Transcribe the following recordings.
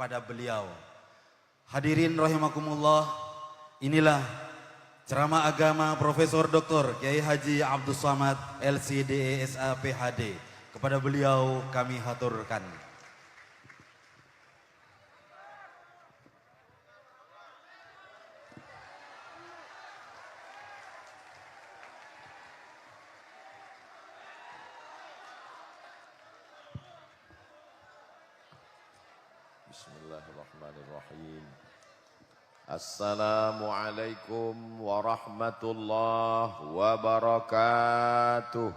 kepada beliau. Hadirin rahimakumullah, inilah ceramah agama Profesor Dr. Kiai Haji Abdul Somad LCDESA PhD. Kepada beliau kami haturkan. Bismillahirrahmanirrahim. Assalamualaikum warahmatullahi wabarakatuh.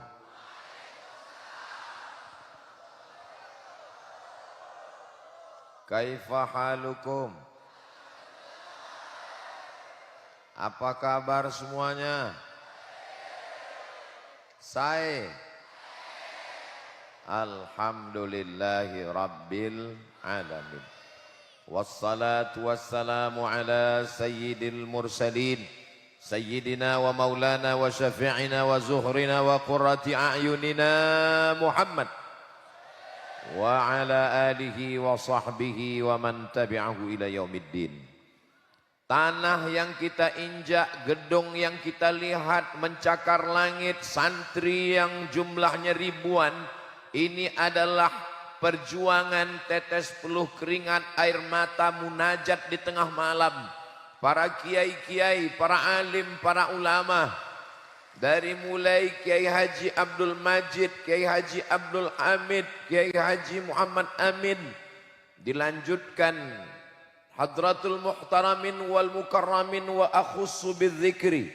Kaifa halukum? Apa kabar semuanya? Saya alhamdulillahi rabbil alamin. Wassalatu wassalamu ala sayyidil mursalin sayyidina wa maulana wa syafi'ina wa zuhrina wa qurrati a'yunina Muhammad wa ala alihi wa sahbihi wa man tabi'ahu ila yaumiddin. Tanah yang kita injak, gedung yang kita lihat mencakar langit, santri yang jumlahnya ribuan, ini adalah perjuangan tetes peluh keringat air mata munajat di tengah malam. Para kiai-kiai, para alim, para ulama, dari mulai Kiai Haji Abdul Majid, Kiai Haji Abdul Hamid, Kiai Haji Muhammad Amin, dilanjutkan Hadratul Muhtaramin wal Mukarramin wa akhussu bidzikri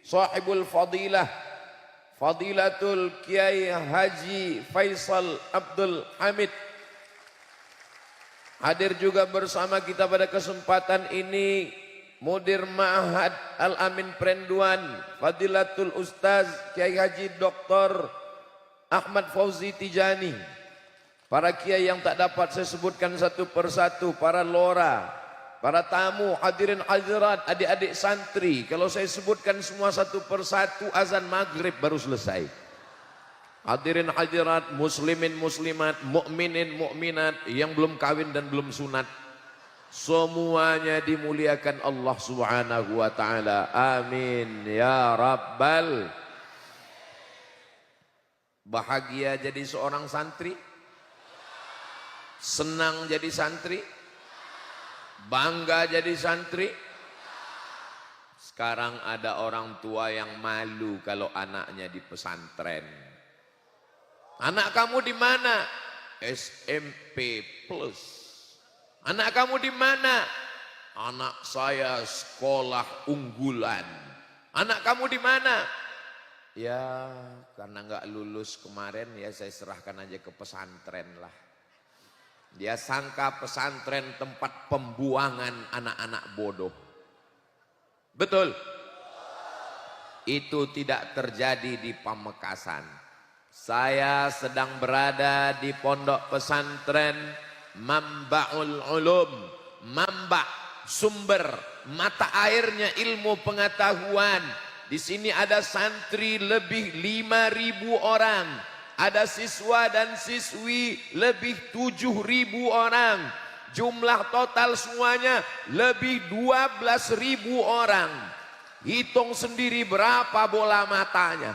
sahibul fadilah Fadilatul Kiai Haji Faisal Abdul Hamid, hadir juga bersama kita pada kesempatan ini Mudir Ma'had Al-Amin Prenduan Fadilatul Ustaz Kiai Haji Dr. Ahmad Fauzi Tijani, para kiai yang tak dapat saya sebutkan satu persatu, para lora, para tamu, hadirin hadirat, adik-adik santri. Kalau saya sebutkan semua satu persatu, azan maghrib baru selesai. Hadirin hadirat, muslimin muslimat, mukminin mukminat yang belum kawin dan belum sunat, semuanya dimuliakan Allah Subhanahu wa taala. Amin ya rabbal. Bahagia jadi seorang santri? Senang jadi santri? Bangga jadi santri? Sekarang ada orang tua yang malu kalau anaknya di pesantren. Anak kamu di mana? SMP plus. Anak kamu di mana? Anak saya sekolah unggulan. Anak kamu di mana? Ya, karena nggak lulus kemarin ya saya serahkan aja ke pesantren lah. Dia sangka pesantren tempat pembuangan anak-anak bodoh. Betul? Itu tidak terjadi di Pamekasan. Saya sedang berada di pondok pesantren Mambaul Ulum. Mamba, sumber, mata airnya ilmu pengetahuan. Di sini ada santri lebih 5.000 orang. Ada siswa dan siswi lebih 7.000 orang. Jumlah total semuanya lebih 12.000 orang. Hitung sendiri berapa bola matanya.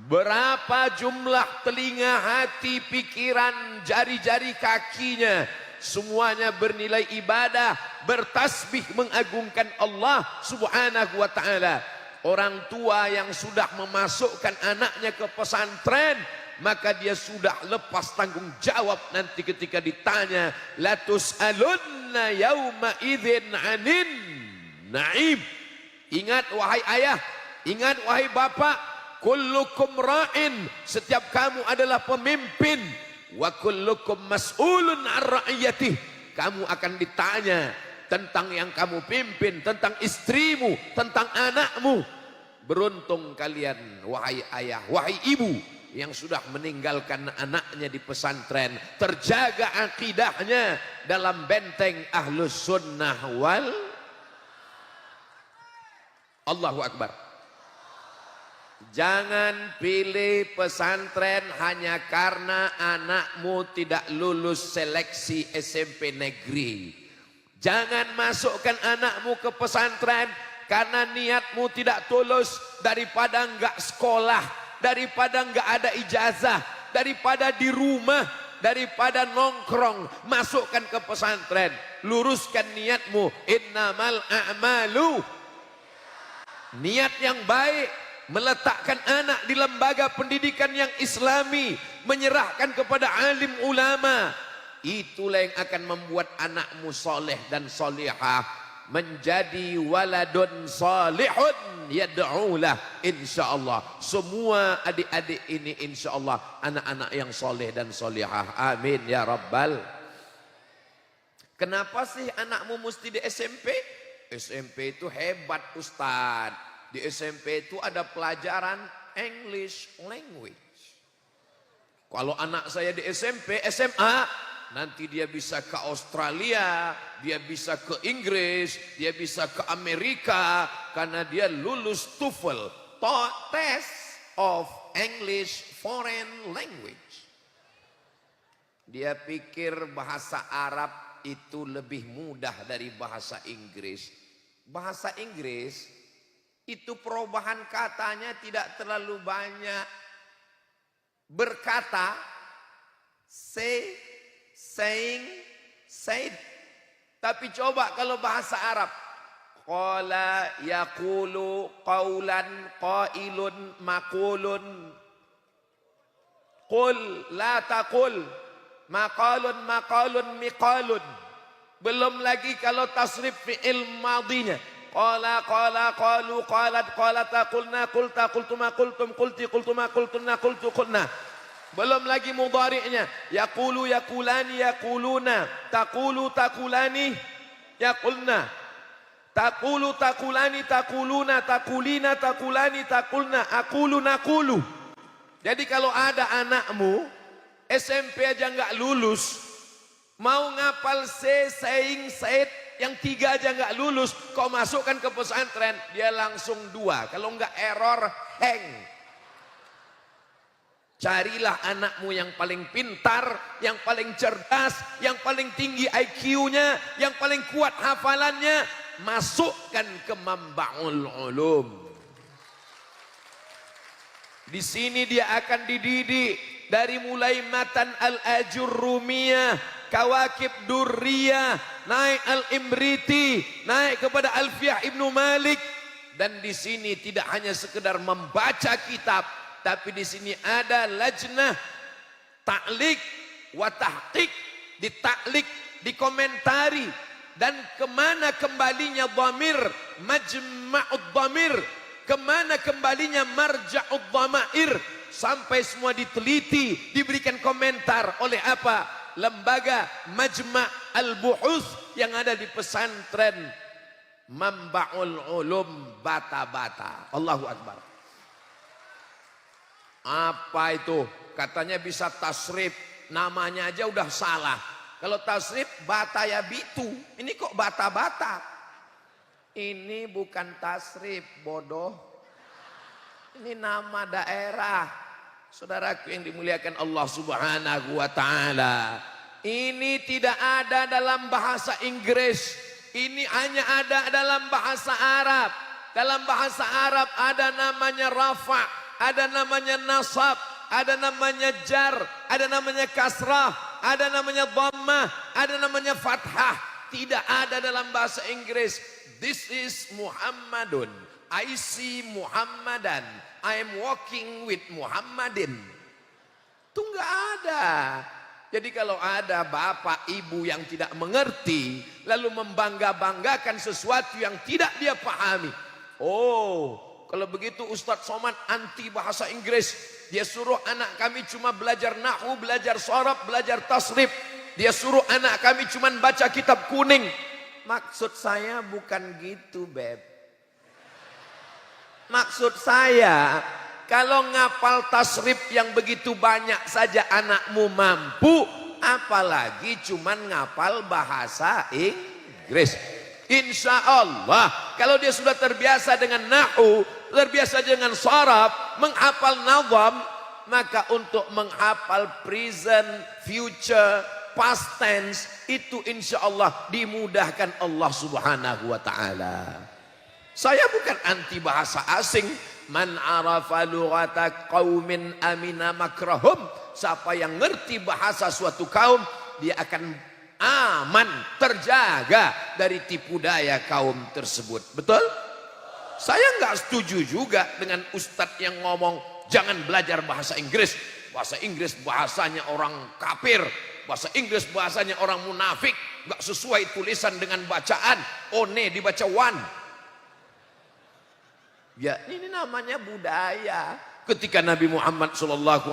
Berapa jumlah telinga, hati, pikiran, jari-jari kakinya. Semuanya bernilai ibadah, bertasbih mengagungkan Allah Subhanahu wa ta'ala. Orang tua yang sudah memasukkan anaknya ke pesantren, maka dia sudah lepas tanggung jawab nanti ketika ditanya, la tus'alunna yauma idzin 'anin na'im. Ingat wahai ayah, ingat wahai bapak, kullukum ra'in, setiap kamu adalah pemimpin, wa kullukum mas'ulun 'an ra'iyatih, kamu akan ditanya tentang yang kamu pimpin, tentang istrimu, tentang anakmu. Beruntung kalian wahai ayah, wahai ibu yang sudah meninggalkan anaknya di pesantren, terjaga akidahnya dalam benteng Ahlus Sunnah wal. Allahu Akbar. Jangan pilih pesantren hanya karena anakmu tidak lulus seleksi SMP negeri. Jangan masukkan anakmu ke pesantren karena niatmu tidak tulus, daripada enggak sekolah, daripada enggak ada ijazah, daripada di rumah, daripada nongkrong, masukkan ke pesantren. Luruskan niatmu. Innamal a'malu, niat yang baik, meletakkan anak di lembaga pendidikan yang islami, menyerahkan kepada alim ulama, itulah yang akan membuat anakmu soleh dan solihah, menjadi waladun salihun yad'ulah. insyaallah semua adik-adik ini insyaallah anak-anak yang soleh dan solihah, amin ya rabbal. Kenapa sih anakmu mesti di SMP? SMP itu hebat Ustadz. Di SMP itu ada pelajaran English language. Kalau anak saya di SMP, SMA, nanti dia bisa ke Australia, dia bisa ke Inggris, dia bisa ke Amerika, karena dia lulus TOEFL, Test of English Foreign Language. Dia pikir bahasa Arab itu lebih mudah dari bahasa Inggris. Bahasa Inggris itu perubahan katanya tidak terlalu banyak. Berkata, say, saying, said. Tapi coba kalau bahasa Arab, qala yaqulu qawlan qailun maqulun, qul la taqul maqalun maqalun miqalun. Belum lagi kalau tasrif fi'il madinya, qala qala qalu qalat qalata qulna qulta qultuma qultum qulti qultuma qultunna qultu qulna. Belum lagi mudhari'nya, yaqulu yaqulani yaquluna, taqulu taqulani yaqulna, taqulu taqulani taquluna, taqulina taqulani taqulna, aqulu naqulu. Jadi kalau ada anakmu SMP aja nggak lulus, mau ngapal say, saying, said, yang 3 aja nggak lulus, kau masukkan ke pesantren, dia langsung 2. Kalau nggak error, hang. Carilah anakmu yang paling pintar, yang paling cerdas, yang paling tinggi IQ-nya, yang paling kuat hafalannya, masukkan ke Mambaul Ulum. Di sini dia akan dididik dari mulai matan al-Ajurrumiyah, Kawakib Durriyah, naik al-Imriti, naik kepada Alfiyah Ibnu Malik. Dan di sini tidak hanya sekedar membaca kitab, tapi di sini ada lajnah ta'liq wa tahqiq, ditaklik, dikomentari, dan kemana kembalinya dhamir, majma'ud dhamir, kemana kembalinya marja'ud dhamair, sampai semua diteliti, diberikan komentar oleh apa? Lembaga Majma' al-Buhuth yang ada di pesantren Mambaul Ulum Bata-Bata. Allahu Akbar. Apa itu? Katanya bisa tasrif, namanya aja udah salah. Kalau tasrif bata ya bitu, ini kok bata-bata? Ini bukan tasrif, bodoh. Ini nama daerah. Saudaraku yang dimuliakan Allah Subhanahu wa taala. Ini tidak ada dalam bahasa Inggris. Ini hanya ada dalam bahasa Arab. Dalam bahasa Arab ada namanya rafa', ada namanya nasab, ada namanya jar, ada namanya kasrah, ada namanya dhammah, ada namanya fathah. Tidak ada dalam bahasa Inggris. This is Muhammadun. I see Muhammadan. I am walking with Muhammadin. Itu enggak ada. Jadi kalau ada bapak ibu yang tidak mengerti, lalu membangga-banggakan sesuatu yang tidak dia pahami. Oh, kalau begitu Ustadz Somad anti bahasa Inggris. Dia suruh anak kami cuma belajar nahwu, belajar sorob, belajar tasrif. Dia suruh anak kami cuma baca kitab kuning. Maksud saya bukan gitu, Beb. Maksud saya, kalau ngapal tasrif yang begitu banyak saja anakmu mampu, apalagi cuma ngapal bahasa Inggris. Insya Allah kalau dia sudah terbiasa dengan nahu, terbiasa dengan sharaf, menghafal nazam, maka untuk menghafal present, future, past tense itu insya Allah dimudahkan Allah Subhanahu wa ta'ala. Saya bukan anti bahasa asing. Man arafa lughata qaumin amina makrahum. Siapa yang ngerti bahasa suatu kaum, dia akan aman, terjaga dari tipu daya kaum tersebut. Betul? Saya nggak setuju juga dengan ustadz yang ngomong jangan belajar bahasa Inggris. Bahasa Inggris bahasanya orang kafir. Bahasa Inggris bahasanya orang munafik. Nggak sesuai tulisan dengan bacaan. One dibaca one. Ya, ini namanya budaya. Ketika Nabi Muhammad SAW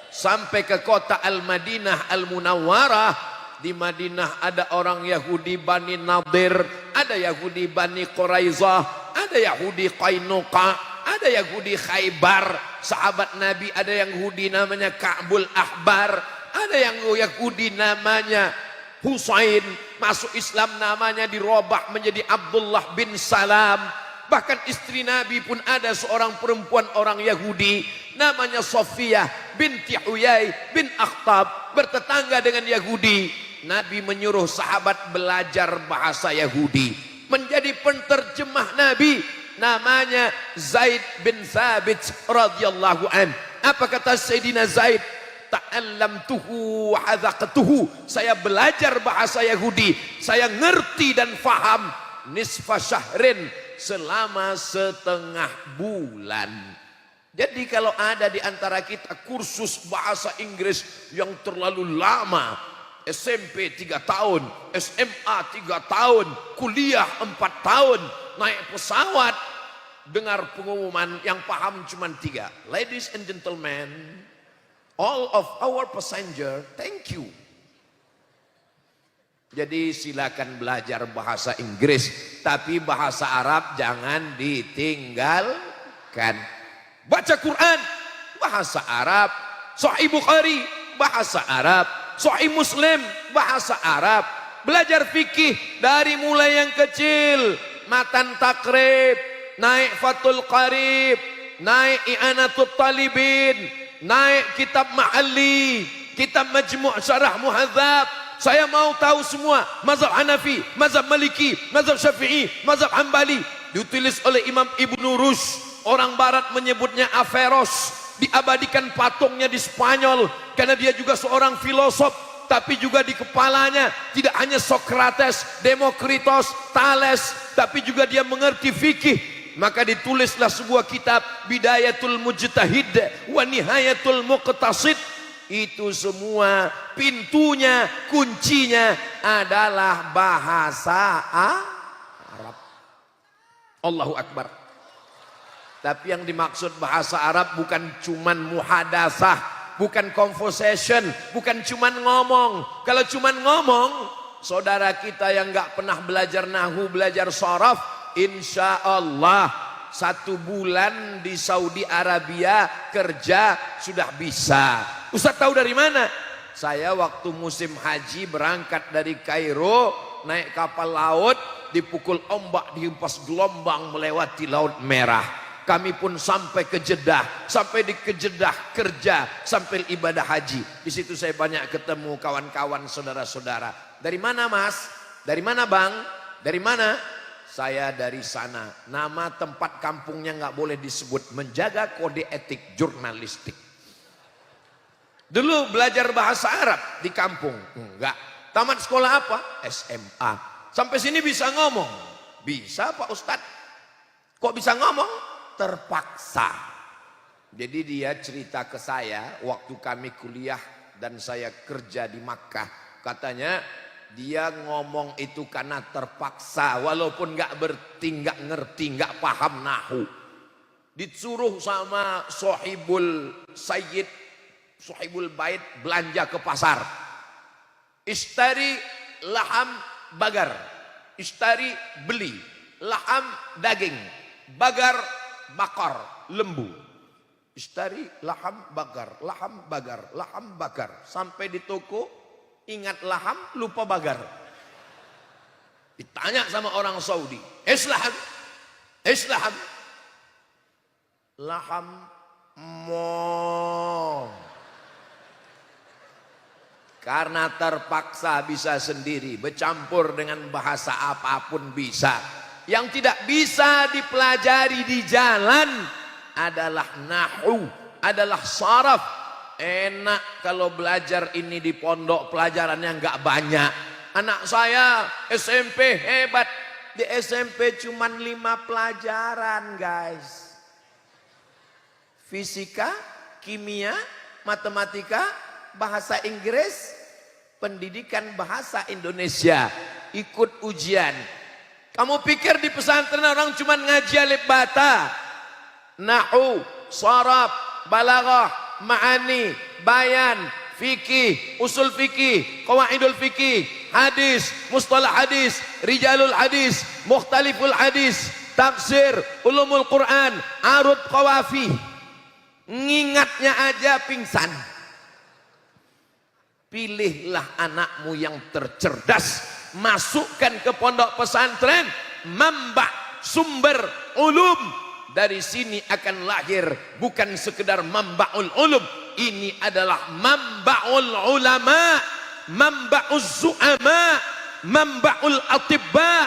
sampai ke kota Al-Madinah Al-Munawwarah, di Madinah ada orang Yahudi Bani Nadir, ada Yahudi Bani Quraizah, ada Yahudi Qainuqa, ada Yahudi Khaybar. Sahabat Nabi ada yang Yahudi namanya Ka'bul Ahbar, ada yang Yahudi namanya Husain, masuk Islam namanya dirubah menjadi Abdullah bin Salam. Bahkan istri Nabi pun ada seorang perempuan orang Yahudi namanya Sofiyah binti Huyai bin Akhtab, bertetangga dengan Yahudi. Nabi menyuruh sahabat belajar bahasa Yahudi. Menjadi penterjemah Nabi namanya Zaid bin Thabit radhiyallahu an. Apa kata Sayyidina Zaid? Ta'allamtuhu wa hadzaqtuhu. Saya belajar bahasa Yahudi, saya ngerti dan faham nisfa syahrin, selama setengah bulan. Jadi kalau ada di antara kita kursus bahasa Inggris yang terlalu lama, SMP 3 tahun, SMA 3 tahun, kuliah 4 tahun, naik pesawat, dengar pengumuman yang paham cuma 3. Ladies and gentlemen, all of our passenger, thank you. Jadi silakan belajar bahasa Inggris, tapi bahasa Arab jangan ditinggalkan. Baca Quran bahasa Arab, Sahih Bukhari bahasa Arab, Sahih Muslim bahasa Arab. Belajar fikih dari mulai yang kecil, Matan Takrib, naik Fathul Qarib, naik I'anatul Talibin, naik kitab Ma'ali, kitab Majmu' Syarah Muhadzab. Saya mau tahu semua mazhab Hanafi, mazhab Maliki, mazhab Syafi'i, mazhab Hambali. Ditulis oleh Imam Ibnu Rushd. Orang barat menyebutnya Averroes. Diabadikan patungnya di Spanyol karena dia juga seorang filosof. Tapi juga di kepalanya tidak hanya Socrates, Demokritos, Thales, tapi juga dia mengerti fikih. Maka ditulislah sebuah kitab Bidayatul Mujtahid wa Nihayatul Muqtasid. Itu semua pintunya, kuncinya adalah bahasa Arab. Allahu Akbar. Tapi yang dimaksud bahasa Arab bukan cuman muhadasah, bukan conversation, bukan cuman ngomong. Kalau cuman ngomong, saudara kita yang nggak pernah belajar nahu, belajar sharaf, insya Allah 1 bulan di Saudi Arabia kerja sudah bisa. Ustaz tahu dari mana? Saya waktu musim haji berangkat dari Kairo, naik kapal laut, dipukul ombak, dihempas gelombang melewati Laut Merah. Kami pun sampai ke Jeddah, sampai di Jeddah kerja sampai ibadah haji. Di situ saya banyak ketemu kawan-kawan, saudara-saudara. Dari mana Mas? Dari mana Bang? Dari mana? Saya dari sana. Nama tempat kampungnya nggak boleh disebut, menjaga kode etik jurnalistik. Dulu belajar bahasa Arab di kampung? Enggak. Tamat sekolah apa? SMA. Sampai sini bisa ngomong? Bisa Pak Ustadz. Kok bisa ngomong? Terpaksa. Jadi dia cerita ke saya waktu kami kuliah dan saya kerja di Makkah. Katanya dia ngomong itu karena terpaksa. Walaupun nggak ngerti, nggak paham nahu. Disuruh sama Sohibul Sayyid, Sohibul Bait belanja ke pasar. Istari laham bagar. Istari beli. Laham daging. Bagar bakar lembu. Istari laham bagar. Laham bagar. Laham bagar. Sampai di toko ingat laham lupa bagar. Ditanya sama orang Saudi, Islaham, Islaham, laham mo. Karena terpaksa bisa sendiri, bercampur dengan bahasa apapun bisa. Yang tidak bisa dipelajari di jalan adalah nahu, adalah saraf. Enak kalau belajar ini di pondok, pelajarannya nggak banyak. Anak saya SMP hebat, di SMP cuma 5 pelajaran guys. Fisika, kimia, matematika, bahasa Inggris, pendidikan bahasa Indonesia, ikut ujian. Kamu pikir di pesantren orang cuma ngaji alif bata, nahu, saraf, balaghah, ma'ani, bayan, fikih, usul fikih, qawaidul fikih, hadis, mustalah hadis, rijalul hadis, mukhtaliful hadis, tafsir, ulumul Quran, arud qawafi. Ngingatnya aja pingsan. Pilihlah anakmu yang tercerdas, masukkan ke pondok pesantren, mamba sumber ulum. Dari sini akan lahir bukan sekedar mambaul ulum, ini adalah mambaul ulama, mambaul zu'ama, mambaul atibba,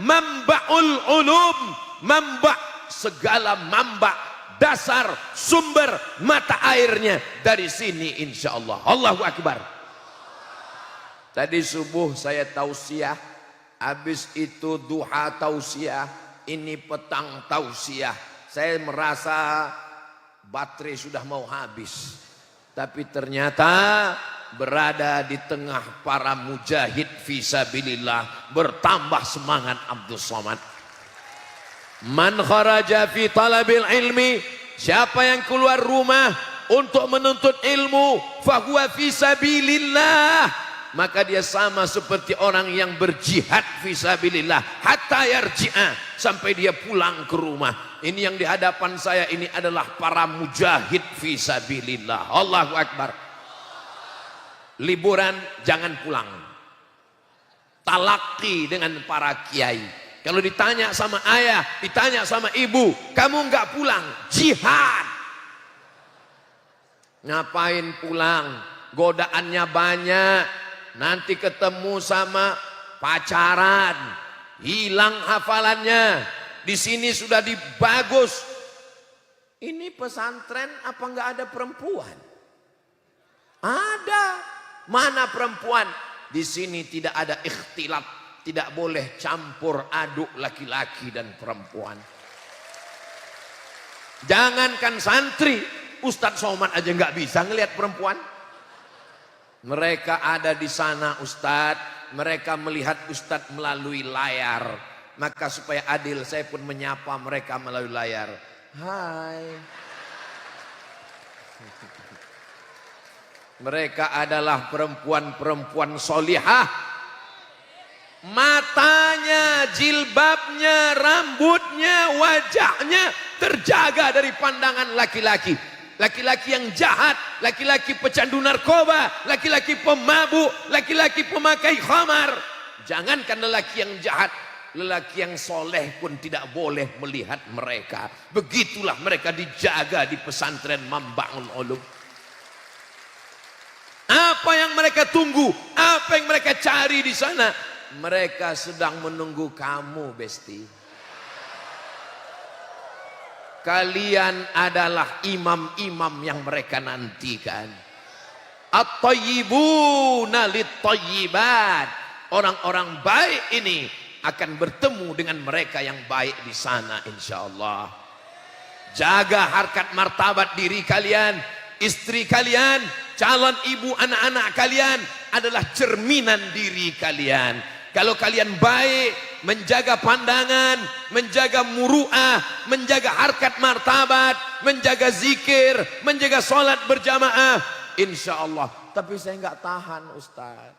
mambaul ulum, mamba segala mamba, dasar sumber mata airnya dari sini insyaallah. Allahu akbar. Tadi subuh saya tausiah, habis itu duha tausiah, ini petang tausiah. Saya merasa baterai sudah mau habis, tapi ternyata berada di tengah para mujahid fisabilillah, bertambah semangat Abdus Somad. Man kharaja fi talabil ilmi, siapa yang keluar rumah untuk menuntut ilmu, fahuwa fisabilillah, maka dia sama seperti orang yang berjihad fisabilillah hatta yarji'a, sampai dia pulang ke rumah. Ini yang di hadapan saya ini adalah para mujahid fisabilillah. Allahu akbar. Liburan jangan pulang, talaki dengan para kiai. Kalau ditanya sama ayah, ditanya sama ibu, kamu nggak pulang, jihad. Ngapain pulang? Godaannya banyak. Nanti ketemu sama pacaran, hilang hafalannya. Di sini sudah dibagus. Ini pesantren apa nggak ada perempuan? Ada. Mana perempuan? Di sini tidak ada ikhtilat, tidak boleh campur aduk laki-laki dan perempuan. Jangankan santri, Ustadz Somad aja nggak bisa ngelihat perempuan. Mereka ada di sana Ustadz, mereka melihat Ustadz melalui layar. Maka supaya adil saya pun menyapa mereka melalui layar. Hai. Mereka adalah perempuan-perempuan solihah. Matanya, jilbabnya, rambutnya, wajahnya terjaga dari pandangan laki-laki. Laki-laki yang jahat, laki-laki pecandu narkoba, laki-laki pemabuk, laki-laki pemakai khamar. Jangankan lelaki yang jahat, lelaki yang soleh pun tidak boleh melihat mereka. Begitulah mereka dijaga di pesantren Mambaul Ulum. Apa yang mereka tunggu? Apa yang mereka cari di sana? Mereka sedang menunggu kamu, Besti. Kalian adalah imam-imam yang mereka nantikan. At-tayyibuna lit-tayyibat. Orang-orang baik ini akan bertemu dengan mereka yang baik di sana insyaallah. Jaga harkat martabat diri kalian, istri kalian, calon ibu anak-anak kalian adalah cerminan diri kalian. Kalau kalian baik, menjaga pandangan, menjaga muru'ah, menjaga harkat martabat, menjaga zikir, menjaga sholat berjamaah, insya Allah. Tapi saya nggak tahan Ustaz.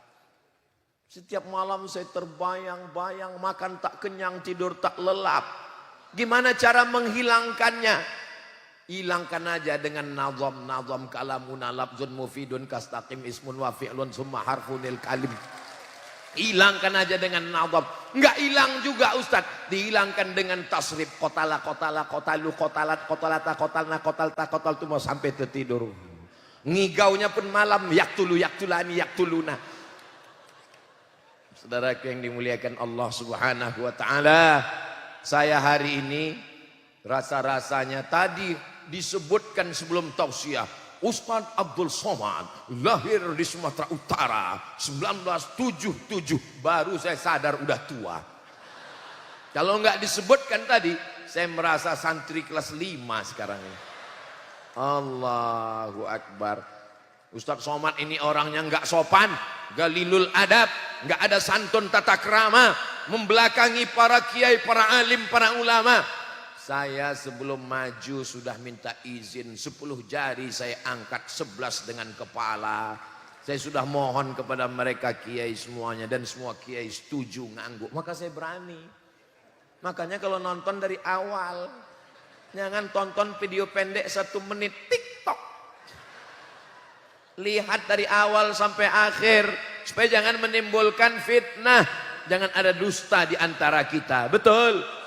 Setiap malam saya terbayang-bayang, makan tak kenyang, tidur tak lelap. Gimana cara menghilangkannya? Hilangkan aja dengan nazam kalamuna labzun mufidun kastaqim ismun wa fi'lun summa harfunil kalim. Hilangkan aja dengan nazam. Nggak hilang juga Ustadz. Dihilangkan dengan tasrif. Kotala, kotala, kotalu, kotalat, kotalata, kotalna, kotalta, kotal itu mau sampai tertidur. Ngigaunya pun malam. Yaktulu, yaktulani, yaktuluna. Saudaraku yang dimuliakan Allah Subhanahu wa ta'ala. Saya hari ini rasa-rasanya tadi disebutkan sebelum tausiah. Ustadz Abdul Somad lahir di Sumatera Utara 1977. Baru saya sadar udah tua. Kalau nggak disebutkan tadi, saya merasa santri kelas 5 sekarang ini. Allahu Akbar. Ustadz Somad ini orangnya nggak sopan, galilul adab, nggak ada santun tata krama, membelakangi para kiai, para alim, para ulama. Saya sebelum maju sudah minta izin 10 jari saya angkat 11 dengan kepala. Saya sudah mohon kepada mereka kiai semuanya dan semua kiai setuju ngangguk. Maka saya berani. Makanya kalau nonton dari awal, jangan tonton video pendek 1 menit TikTok. Lihat dari awal sampai akhir supaya jangan menimbulkan fitnah, jangan ada dusta di antara kita. Betul?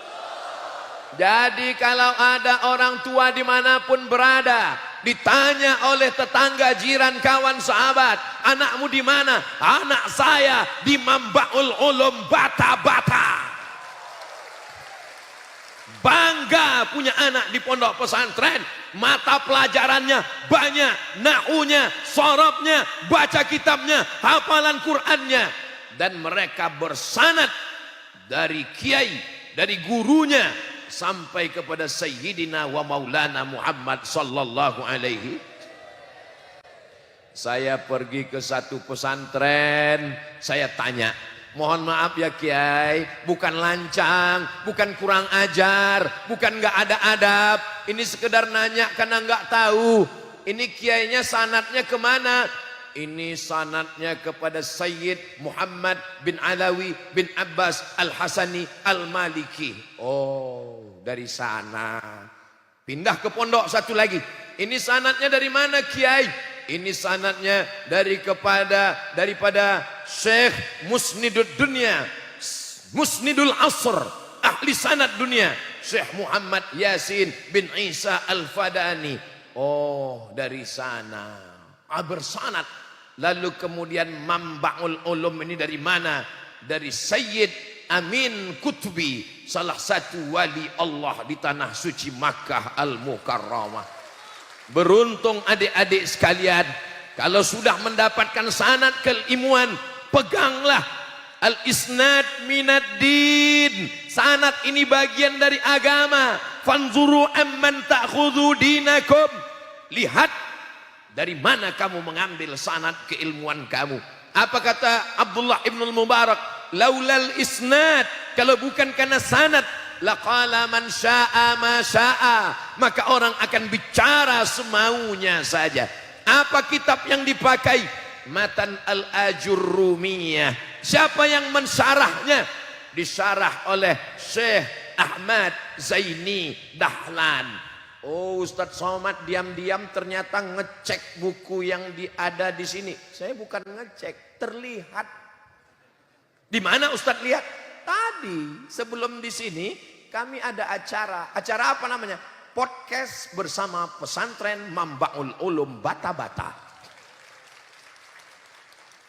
Jadi kalau ada orang tua dimanapun berada, ditanya oleh tetangga, jiran, kawan, sahabat, anakmu di mana? Anak saya di Mambaul Ulum Bata-Bata. Bangga punya anak di pondok pesantren. Mata pelajarannya banyak, nahunya, sorobnya, baca kitabnya, hafalan Qur'annya. Dan mereka bersanad dari kiai, dari gurunya, sampai kepada Sayyidina wa Maulana Muhammad sallallahu alaihi. Saya pergi ke satu pesantren, saya tanya, mohon maaf ya kiai, bukan lancang, bukan kurang ajar, bukan nggak ada adab, ini sekedar nanya karena nggak tahu. Ini kiainya sanadnya kemana? Ini sanadnya kepada Sayyid Muhammad bin Alawi bin Abbas Al-Hasani Al-Maliki. Oh, dari sana. Pindah ke pondok satu lagi. Ini sanadnya dari mana kiai? Ini sanadnya daripada Syekh Musnidud Dunia, Musnidul Asr, ahli sanad dunia, Syekh Muhammad Yasin bin Isa Al-Fadani. Oh, dari sana. Bersanad. Lalu kemudian Mambaul Ulum ini dari mana? Dari Sayyid Amin Kutubi, salah satu wali Allah di tanah suci Makkah Al-Mukarramah. Beruntung adik-adik sekalian, kalau sudah mendapatkan sanad keilmuan, peganglah. Al-isnad minad din. Sanad ini bagian dari agama. Fanzuru amman ta'khudhu dinakum. Lihat dari mana kamu mengambil sanad keilmuan kamu. Apa kata Abdullah ibn al-Mubarak? Laulal isnad, kalau bukan karena sanad, laqala man sya'a ma sya'a, maka orang akan bicara semaunya saja. Apa kitab yang dipakai? Matan al-Ajurrumiyah. Siapa yang mensyarahnya? Disyarah oleh Syekh Ahmad Zaini Dahlan. Oh, Ustadz Somad diam-diam ternyata ngecek buku yang ada di sini. Saya bukan ngecek, terlihat. Di mana Ustadz lihat? Tadi sebelum di sini kami ada acara. Acara apa namanya? Podcast bersama pesantren Mambaul Ulum Bata-Bata.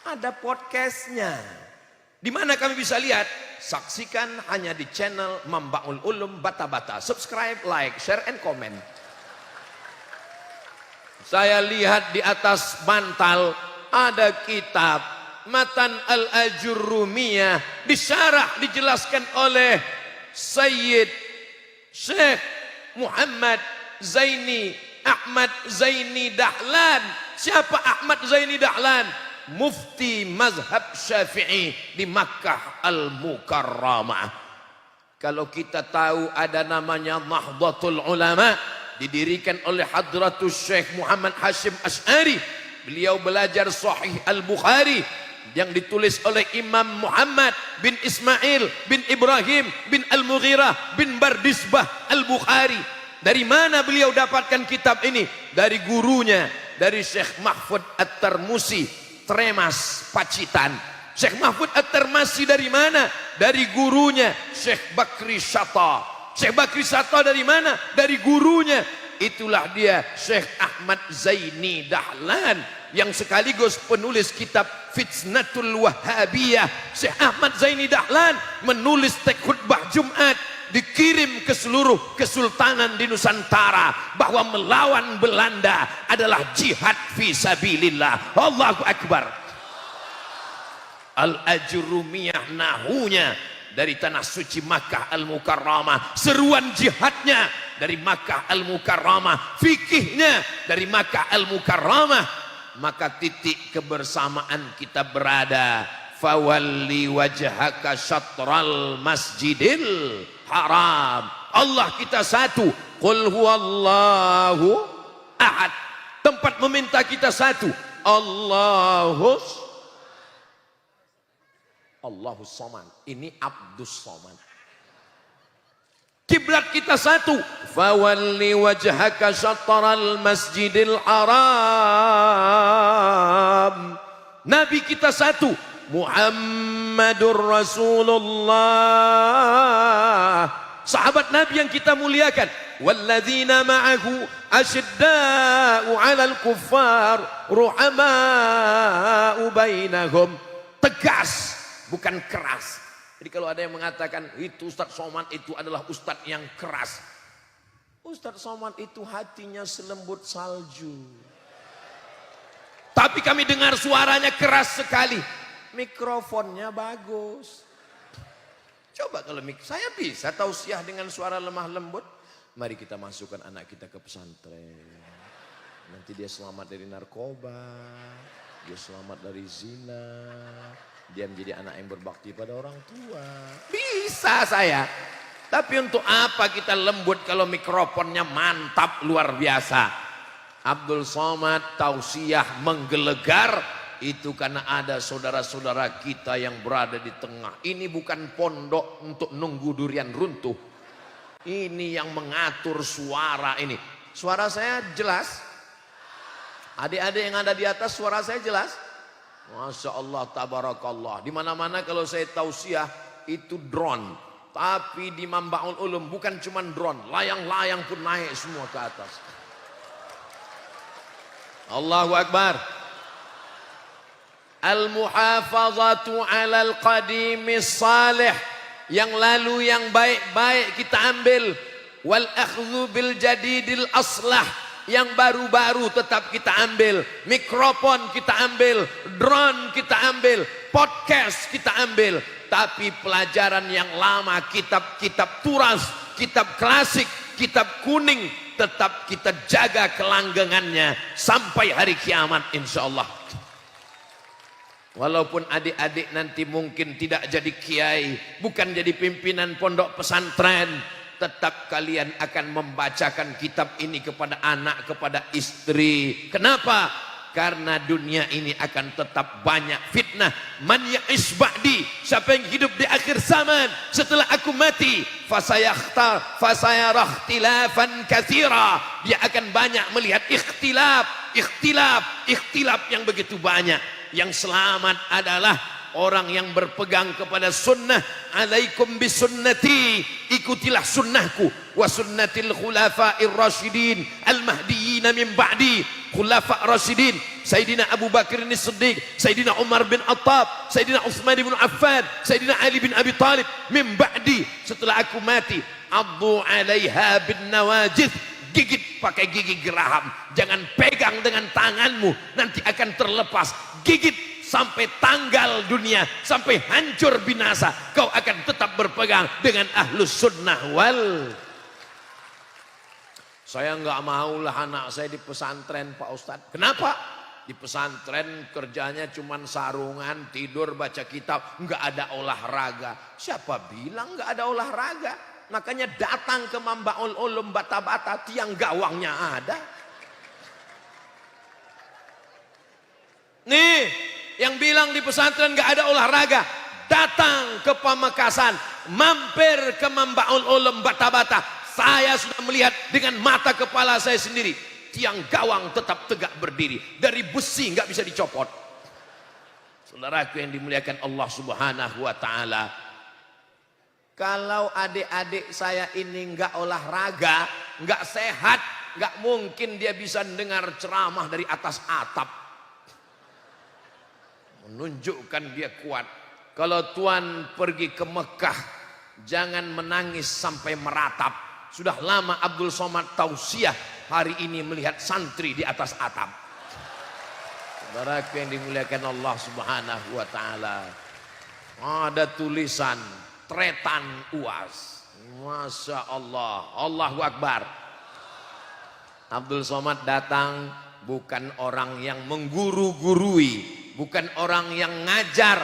Ada podcastnya. Di mana kami bisa lihat? Saksikan hanya di channel Mambaul Ulum Bata-Bata. Subscribe, like, share, and comment. Saya lihat di atas bantal ada kitab Matan al-Ajurrumiyah. Disyarah, dijelaskan oleh Sayyid Syekh Muhammad Zaini Ahmad Zaini Dahlan. Siapa Ahmad Zaini Dahlan? Mufti mazhab Syafi'i di Makkah Al-Mukarramah. Kalau kita tahu ada namanya Nahdlatul Ulama, didirikan oleh Hadratus Syekh Muhammad Hashim Asy'ari. Beliau belajar Sahih Al-Bukhari yang ditulis oleh Imam Muhammad bin Ismail bin Ibrahim bin Al-Mughirah bin Bardisbah Al-Bukhari. Dari mana beliau dapatkan kitab ini? Dari gurunya, dari Syekh Mahfud At-Tarmusi, Tremas, Pacitan. Syekh Mahfud At-Tarmasi dari mana? Dari gurunya Syekh Bakri Syata. Syekh Bakri Syata dari mana? Dari gurunya. Itulah dia Syekh Ahmad Zaini Dahlan yang sekaligus penulis kitab Fitnatul Wahhabiyah. Syekh Ahmad Zaini Dahlan menulis teks khutbah Jumat, dikirim ke seluruh kesultanan di Nusantara bahwa melawan Belanda adalah jihad fi sabilillah. Allahu Akbar. Al-Ajrumiyah nahunya dari tanah suci Makkah Al-Mukarramah, seruan jihadnya dari Makkah Al-Mukarramah, fikihnya dari Makkah Al-Mukarramah. Maka titik kebersamaan kita berada. Fawalli wajhaka syatral masjidil haram. Allah kita satu. Qul huwallahu ahad. Tempat meminta kita satu. Allahus Samad. Ini Abdus Samad. Kiblat kita satu. Fawalli wajhaka syatral masjidil haram. Nabi kita satu. Muhammadur Rasulullah. Sahabat Nabi yang kita muliakan. Walladzina ma'ahu asyidda'u 'alal kuffar ruhama'u bainahum. Tegas, bukan keras. Jadi kalau ada yang mengatakan itu Ustadz Somad itu adalah Ustadz yang keras. Ustadz Somad itu hatinya selembut salju. Tapi kami dengar suaranya keras sekali. Mikrofonnya bagus. Coba kalau saya bisa tausiah dengan suara lemah lembut. Mari kita masukkan anak kita ke pesantren. Nanti dia selamat dari narkoba. Dia selamat dari zina. Dia menjadi anak yang berbakti pada orang tua. Bisa saya. Tapi untuk apa kita lembut kalau mikrofonnya mantap luar biasa. Abdul Somad tausiah menggelegar. Itu karena ada saudara-saudara kita yang berada di tengah. Ini bukan pondok untuk nunggu durian runtuh. Ini yang mengatur suara ini. Suara saya jelas? Adik-adik yang ada di atas suara saya jelas? Masya Allah, tabarakallah. Di mana-mana kalau saya tausiah itu drone. Tapi di Mambaul Ulum bukan cuma drone. Layang-layang pun naik semua ke atas. Allahu Akbar. Al-muhafazatu alal qadimis salih. Yang lalu yang baik-baik kita ambil. Wal akhdhu bil jadidil aslah. Yang baru-baru tetap kita ambil. Mikrofon kita ambil. Drone kita ambil. Podcast kita ambil. Tapi pelajaran yang lama, kitab-kitab turas, kitab klasik, kitab kuning, tetap kita jaga kelanggengannya sampai hari kiamat insya Allah. Walaupun adik-adik nanti mungkin tidak jadi kiai, bukan jadi pimpinan pondok pesantren, tetap kalian akan membacakan kitab ini kepada anak, kepada istri. Kenapa? Karena dunia ini akan tetap banyak fitnah. Man ya'ish ba'di, siapa yang hidup di akhir zaman setelah aku mati, fasayarah ikhtilafan katsira. Dia akan banyak melihat ikhtilaf yang begitu banyak. Yang selamat adalah orang yang berpegang kepada sunnah. Alaikum bisunnati, ikutilah sunnahku. Wa sunnatil khulafa'ir rasyidin al-mahdiyyin min ba'di. Khulafa' rasyidin, Sayyidina Abu Bakar as-Siddiq, Sayyidina Umar bin Attab, Sayyidina Utsman bin Affan, Sayyidina Ali bin Abi Talib. Min ba'di, setelah aku mati. Addu 'alaiha bin nawajid, gigit pakai gigi geraham. Jangan pegang dengan tanganmu, nanti akan terlepas. Gigit sampai tanggal dunia, sampai hancur binasa. Kau akan tetap berpegang dengan ahlus sunnah wal. Saya nggak maulah anak saya di pesantren Pak Ustadz. Kenapa? Di pesantren kerjanya cuman sarungan, tidur, baca kitab, nggak ada olahraga. Siapa bilang nggak ada olahraga? Makanya datang ke Mambaul Ulum bata-bata, tiang gawangnya ada. Nih, yang bilang di pesantren nggak ada olahraga, datang ke Pamekasan, mampir ke Mambaul Ulum bata-bata. Saya sudah melihat dengan mata kepala saya sendiri, tiang gawang tetap tegak berdiri, dari besi nggak bisa dicopot. Saudaraku yang dimuliakan Allah Subhanahu wa taala, kalau adik-adik saya ini enggak olahraga, enggak sehat, enggak mungkin dia bisa dengar ceramah dari atas atap. Menunjukkan dia kuat. Kalau Tuan pergi ke Mekah, jangan menangis sampai meratap. Sudah lama Abdul Somad tausiah, hari ini melihat santri di atas atap. Saudaraku yang dimuliakan Allah Subhanahu wa taala, ada tulisan tretan UAS. Masya Allah, Allahu Akbar. Abdul Somad datang bukan orang yang mengguru-gurui, bukan orang yang ngajar.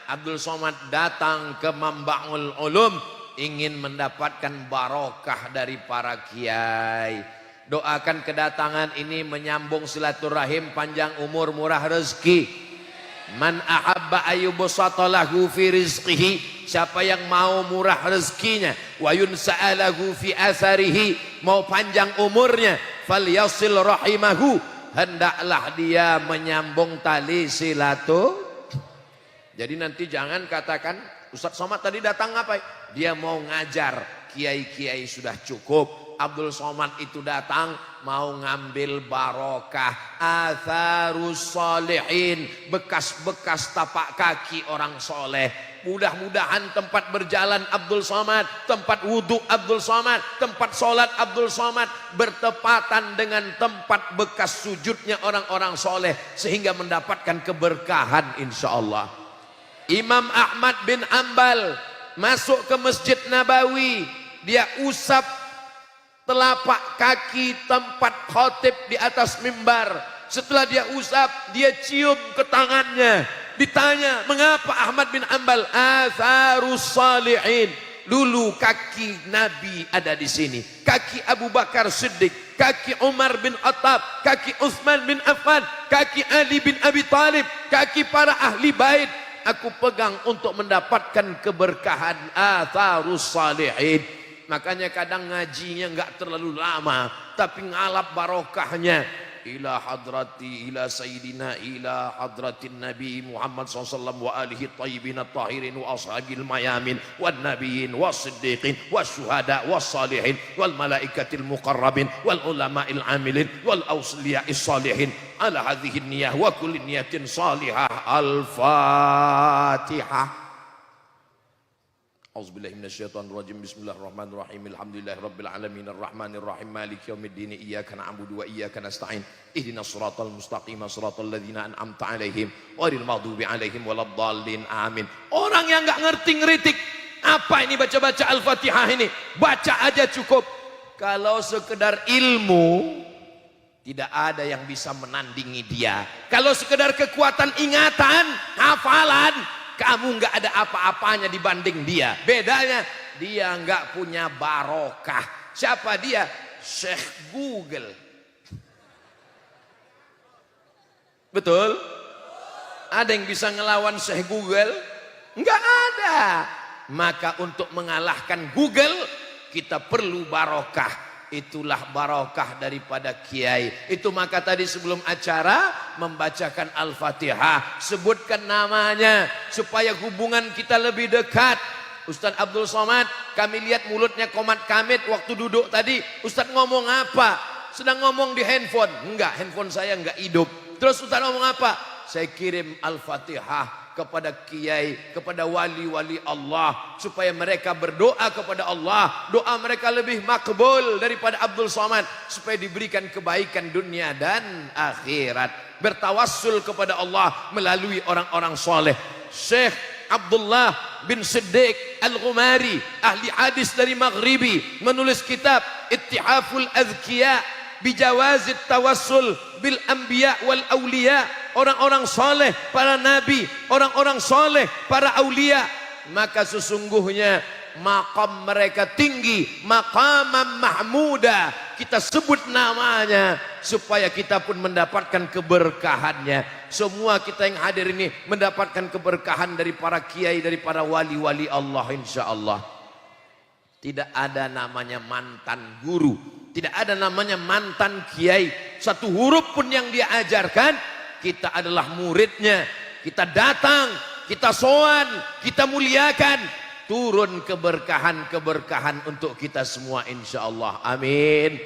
Abdul Somad datang ke Mambaul Ulum ingin mendapatkan barokah dari para kiai. Doakan kedatangan ini menyambung silaturahim, panjang umur, murah rezeki. Man ahabba ayyubsata lahu fi rizqihi, siapa yang mau murah rezekinya, wa yunsa'alahu fi atharihi, mau panjang umurnya, falyasil rahimahu, hendaklah dia menyambung tali silaturahim. Jadi nanti jangan katakan Ustaz Somad tadi datang ngapain? Dia mau ngajar, kiai-kiai sudah cukup. Abdul Somad itu datang mau ngambil barokah, atharus solihin, bekas-bekas tapak kaki orang soleh. Mudah-mudahan tempat berjalan Abdul Somad, tempat wudhu Abdul Somad, tempat sholat Abdul Somad bertepatan dengan tempat bekas sujudnya orang-orang soleh, sehingga mendapatkan keberkahan insya Allah. Imam Ahmad bin Ambal masuk ke Masjid Nabawi, dia usap telapak kaki tempat khotib di atas mimbar. Setelah dia usap, dia cium ke tangannya. Ditanya, mengapa Ahmad bin Ambal? Atharus salihin. Dulu kaki Nabi ada di sini. Kaki Abu Bakar Siddiq, kaki Umar bin Khattab, kaki Utsman bin Affan, kaki Ali bin Abi Thalib, kaki para ahli bait. Aku pegang untuk mendapatkan keberkahan atharus salihin. Makanya kadang ngajinya enggak terlalu lama, tapi ngalap barokahnya. Ila hadrati, ila sayyidina, ila hadratin Nabi Muhammad SAW wa alihi tayyibin at-tahirin wa ashabil mayamin wan nabiyyin was siddiqin was syuhada was salihin wal malaikatil muqarrabin wal ulama'il amilin wal awliya'is salihin ala hadhihi niyyah wa kulli niyatin salihah. Al-Fatihah. Auzubillahi minasyaitonirrajim. Bismillahirrahmanirrahim. Alhamdulillahirabbil alamin arrahmanir rahim maliki yaumiddin iyyaka na'budu wa iyyaka nasta'in ihdinas siratal mustaqim siratal ladzina an'amta 'alaihim ghairil maghdubi 'alaihim waladdallin. Amin. Orang yang enggak ngerti ngeritik, apa ini baca-baca Al-Fatihah ini? Baca aja cukup. Kalau sekedar ilmu, tidak ada yang bisa menandingi dia. Kalau sekedar kekuatan ingatan, hafalan, kamu nggak ada apa-apanya dibanding dia. Bedanya dia nggak punya barokah. Siapa dia? Syekh Google. Betul? Ada yang bisa ngelawan Syekh Google? Nggak ada. Maka untuk mengalahkan Google, kita perlu barokah. Itulah barokah daripada kiai. Itu maka tadi sebelum acara membacakan Al-Fatihah, sebutkan namanya supaya hubungan kita lebih dekat. Ustaz Abdul Somad, kami lihat mulutnya komat kamit waktu duduk tadi. Ustaz ngomong apa? Sedang ngomong di handphone. Enggak, handphone saya enggak hidup. Terus Ustaz ngomong apa? Saya kirim Al-Fatihah kepada kiai, kepada wali-wali Allah, supaya mereka berdoa kepada Allah, doa mereka lebih makbul daripada Abdul Somad, supaya diberikan kebaikan dunia dan akhirat. Bertawassul kepada Allah melalui orang-orang soleh. Syekh Abdullah bin Siddiq Al-Ghumari, ahli hadis dari Maghribi, menulis kitab Ittihaful Azkiya bijawazit tawassul bil anbiya wal awliya. Orang-orang soleh, para nabi, orang-orang soleh, para aulia, maka sesungguhnya maqam mereka tinggi, maqamam mahmuda. Kita sebut namanya supaya kita pun mendapatkan keberkahannya. Semua kita yang hadir ini mendapatkan keberkahan dari para kiai, dari para wali-wali Allah insyaallah. Tidak ada namanya mantan guru, tidak ada namanya mantan kiai. Satu huruf pun yang dia ajarkan, kita adalah muridnya. kita datang, kita sowan, kita muliakan, turun keberkahan-keberkahan untuk kita semua insyaallah. Amin.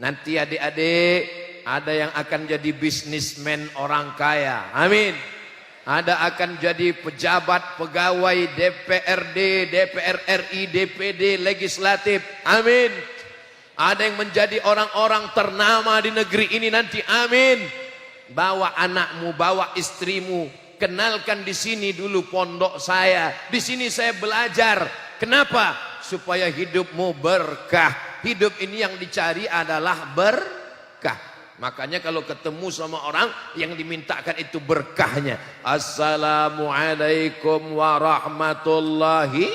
Nanti adik-adik ada yang akan jadi bisnismen orang kaya. Amin. Ada akan jadi pejabat, pegawai DPRD, DPR RI, DPD, legislatif. Amin. Ada yang menjadi orang-orang ternama di negeri ini nanti. Amin. Bawa anakmu, bawa istrimu, kenalkan di sini dulu pondok saya. Di sini saya belajar. Kenapa? Supaya hidupmu berkah. Hidup ini yang dicari adalah berkah. Makanya kalau ketemu sama orang yang dimintakan itu berkahnya. Assalamualaikum warahmatullahi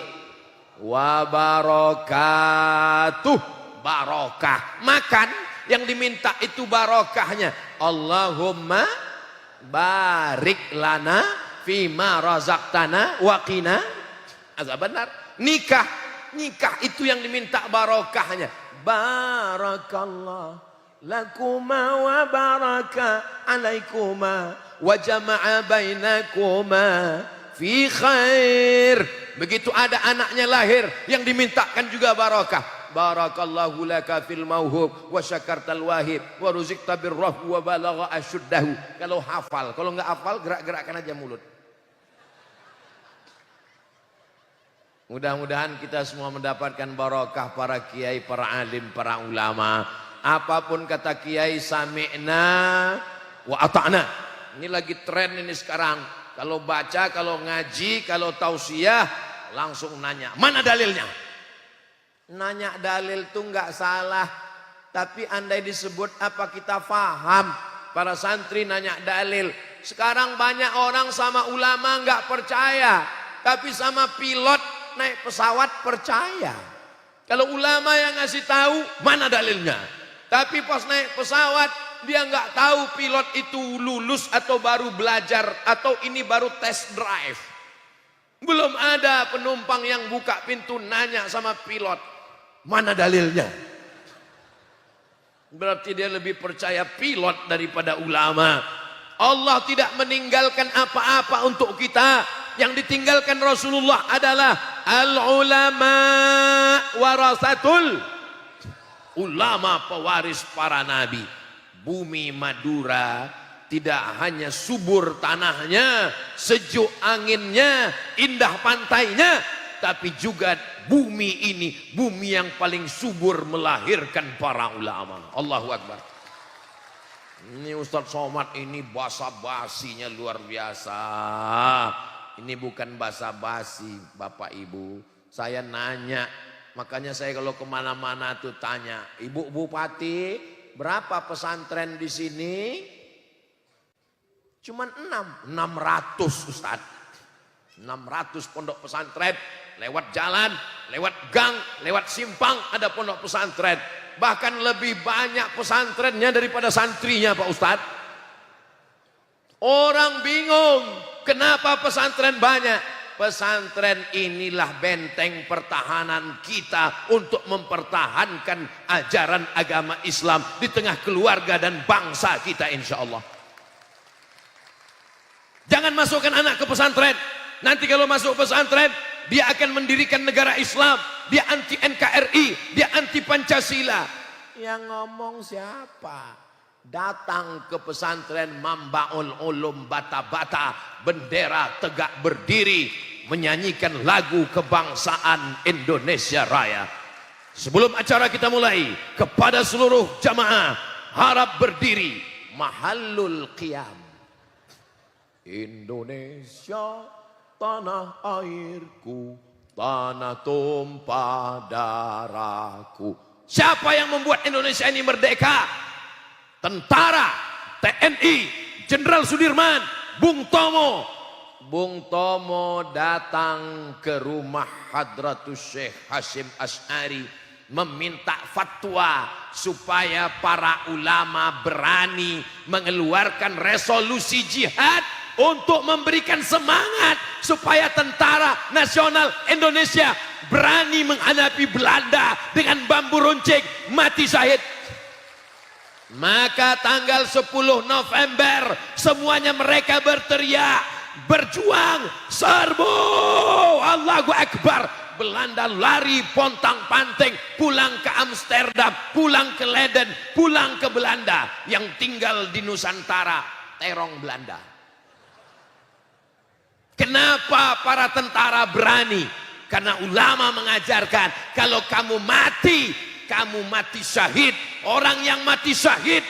wabarakatuh. Barokah. Makan yang diminta itu barokahnya. Allahumma barik lana fima razaqtana wa qina azabannar. Nikah itu yang diminta barokahnya. Barakallah lakuma wa baraka alaikuma wa jama'a bainakuma fi khair. Begitu ada anaknya lahir yang dimintakan juga barokah. Barakallahu laka fil mauhub wa syakartal wahib wa ruzikta birrahu wa balagha asyuddahu. Kalau hafal, kalau enggak hafal gerak-gerakkan aja mulut. Mudah-mudahan kita semua mendapatkan barokah para kiai, para alim, para ulama. Apapun kata kiai, sami'na wa ata'na. Ini lagi tren ini sekarang. Kalau baca, kalau ngaji, kalau tausiah, langsung nanya, mana dalilnya? Nanya dalil itu enggak salah. Tapi andai disebut apa kita faham. Para santri nanya dalil. Sekarang banyak orang sama ulama enggak percaya. Tapi sama pilot naik pesawat percaya. Kalau ulama yang ngasih tahu, mana dalilnya? Tapi pas naik pesawat, dia nggak tahu pilot itu lulus atau baru belajar, atau ini baru test drive. Belum ada penumpang yang buka pintu nanya sama pilot, mana dalilnya? Berarti dia lebih percaya pilot daripada ulama. Allah tidak meninggalkan apa-apa untuk kita. Yang ditinggalkan Rasulullah adalah al-ulama warasatul, ulama pewaris para nabi. Bumi Madura tidak hanya subur tanahnya, sejuk anginnya, indah pantainya, tapi juga bumi ini, bumi yang paling subur melahirkan para ulama. Allahu Akbar. Ini Ustadz Somad ini basa-basinya luar biasa. Ini bukan basa-basi Bapak Ibu. Saya nanya, makanya saya kalau kemana-mana tuh tanya, Ibu Bupati, berapa pesantren di sini? Cuman 600 Ustadz. 600 pondok pesantren, lewat jalan, lewat gang, lewat simpang ada pondok pesantren. Bahkan lebih banyak pesantrennya daripada santrinya Pak Ustadz. Orang bingung, kenapa pesantren banyak? Pesantren inilah benteng pertahanan kita untuk mempertahankan ajaran agama Islam di tengah keluarga dan bangsa kita insya Allah. Jangan masukkan anak ke pesantren. Nanti kalau masuk pesantren, dia akan mendirikan negara Islam. Dia anti NKRI, dia anti Pancasila. Yang ngomong siapa? Datang ke pesantren Mambaul Ulum Bata-Bata, bendera tegak berdiri, menyanyikan lagu kebangsaan Indonesia Raya. Sebelum acara kita mulai, kepada seluruh jamaah harap berdiri. Mahallul qiyam. Indonesia tanah airku, tanah tumpah darahku. Siapa yang membuat Indonesia ini merdeka? Tentara, TNI, Jenderal Sudirman, Bung Tomo. Bung Tomo datang ke rumah Hadratus Syekh Hasyim Asy'ari meminta fatwa supaya para ulama berani mengeluarkan resolusi jihad untuk memberikan semangat supaya tentara nasional Indonesia berani menghadapi Belanda dengan bambu runcing mati syahid. Maka tanggal 10 November semuanya mereka berteriak, berjuang, serbu, Allahu Akbar. Belanda lari pontang-panting, pulang ke Amsterdam, pulang ke Leiden, pulang ke Belanda. Yang tinggal di Nusantara, terong Belanda. Kenapa para tentara berani? Karena ulama mengajarkan, kalau kamu mati syahid. Orang yang mati syahid,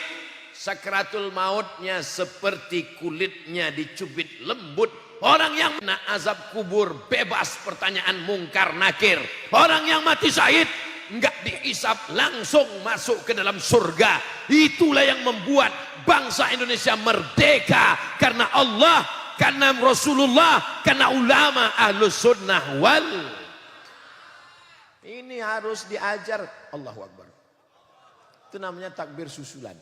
sakratul mautnya seperti kulitnya dicubit lembut. Orang yang kena azab kubur bebas pertanyaan mungkar nakir. Orang yang mati syahid enggak dihisap, langsung masuk ke dalam surga. Itulah yang membuat bangsa Indonesia merdeka, karena Allah, karena Rasulullah, karena ulama ahlus sunnah wal. Ini harus diajar. Allahu Akbar. Itu namanya takbir susulan.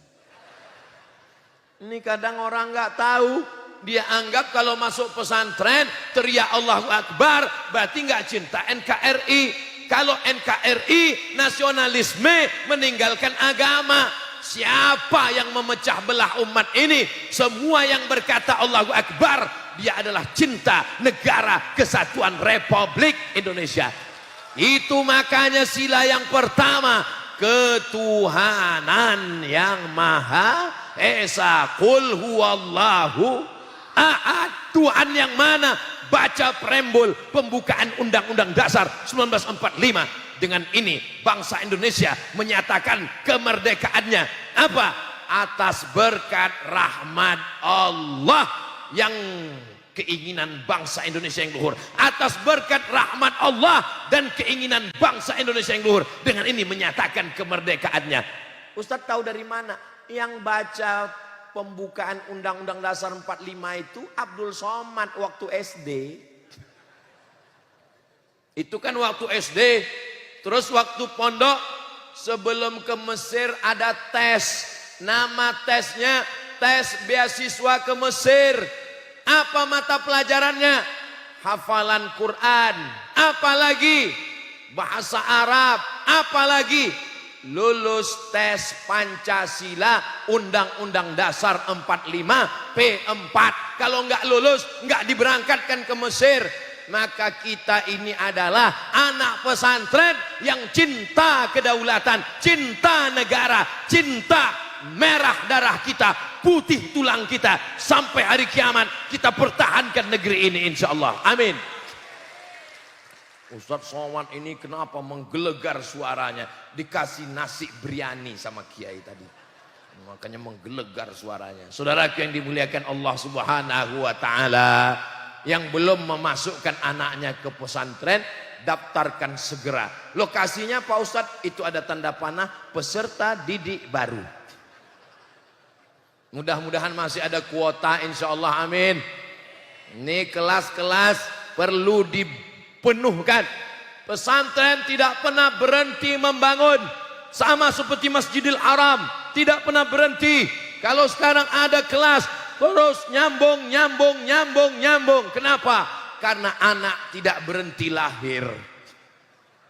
Ini kadang orang nggak tahu. Dia anggap kalau masuk pesantren teriak Allahu Akbar berarti nggak cinta NKRI. Kalau NKRI nasionalisme, meninggalkan agama. Siapa yang memecah belah umat ini? Semua yang berkata Allahu Akbar, dia adalah cinta negara kesatuan Republik Indonesia. Itu makanya sila yang pertama, ketuhanan yang maha esa. Qul huwallahu ahad. Tuhan yang mana? Baca preambul pembukaan Undang-Undang Dasar 1945. Dengan ini bangsa Indonesia menyatakan kemerdekaannya. Apa? Atas berkat rahmat Allah. Yang keinginan bangsa Indonesia yang luhur, atas berkat rahmat Allah dan keinginan bangsa Indonesia yang luhur. Dengan ini menyatakan kemerdekaannya. Ustadz tahu dari mana? Yang baca pembukaan Undang-Undang Dasar 45 itu Abdul Somad waktu SD. Itu kan waktu SD. Terus waktu pondok sebelum ke Mesir ada tes. Nama tesnya tes beasiswa ke Mesir. Apa mata pelajarannya? Hafalan Quran. Apalagi bahasa Arab. Apalagi lulus tes Pancasila Undang-Undang Dasar 45 P4. Kalau nggak lulus nggak diberangkatkan ke Mesir. Maka kita ini adalah anak pesantren yang cinta kedaulatan, cinta negara, cinta merah darah kita, putih tulang kita. Sampai hari kiamat kita pertahankan negeri ini insya Allah. Amin. Ustadz Somad ini kenapa menggelegar suaranya? Dikasih nasi biryani sama kiai tadi, makanya menggelegar suaranya. Saudaraku yang dimuliakan Allah Subhanahu wa Ta'ala, yang belum memasukkan anaknya ke pesantren, daftarkan segera. Lokasinya Pak Ustadz, itu ada tanda panah peserta didik baru. Mudah-mudahan masih ada kuota insya Allah. Amin. Ini kelas-kelas perlu dipenuhkan. Pesantren tidak pernah berhenti membangun. Sama seperti Masjidil Haram, tidak pernah berhenti. Kalau sekarang ada kelas, terus nyambung. Kenapa? Karena anak tidak berhenti lahir.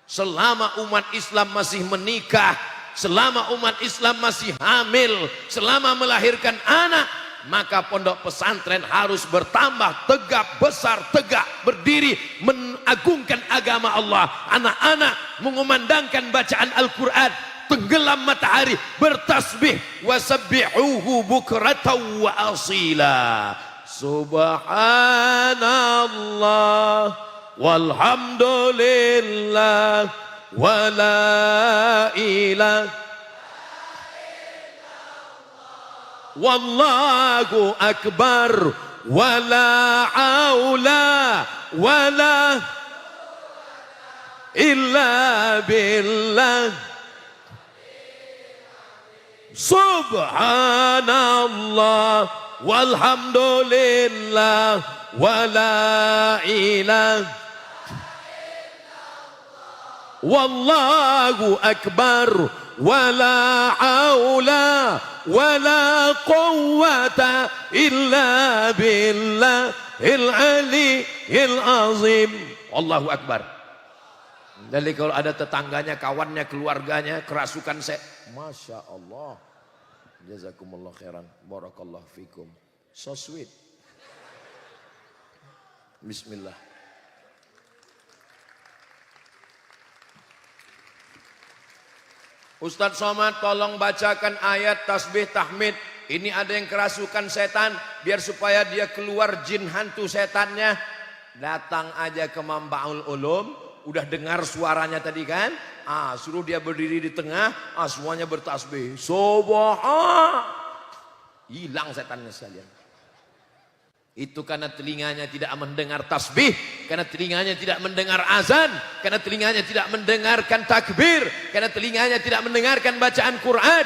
Selama umat Islam masih menikah, selama umat Islam masih hamil, selama melahirkan anak, maka pondok pesantren harus bertambah tegak, besar, tegak, berdiri, mengagungkan agama Allah. Anak-anak mengumandangkan bacaan Al-Quran, tenggelam matahari, bertasbih, wasabbihuhu bukratan wa asila. Subhanallah walhamdulillah wala ilah wallahu akbar wala haula wala illa billah. Subhanallah walhamdulillah wala ilah wallahu akbar wala haula wala quwwata illa billahil aliyyil azim. Allahu akbar. Jadi kalau ada tetangganya, kawannya, keluarganya kerasukan Masya Allah, jazakumullah khairan, barakallahu fikum, so sweet. Bismillah. Ustadz Somad tolong bacakan ayat tasbih tahmid. Ini ada yang kerasukan setan, biar supaya dia keluar jin hantu setannya. Datang aja ke Mambaul Ulum, udah dengar suaranya tadi kan? Suruh dia berdiri di tengah, semuanya bertasbih. Subhan. Hilang setannya sekalian. Itu karena telinganya tidak mendengar tasbih, karena telinganya tidak mendengar azan, karena telinganya tidak mendengarkan takbir, karena telinganya tidak mendengarkan bacaan Quran.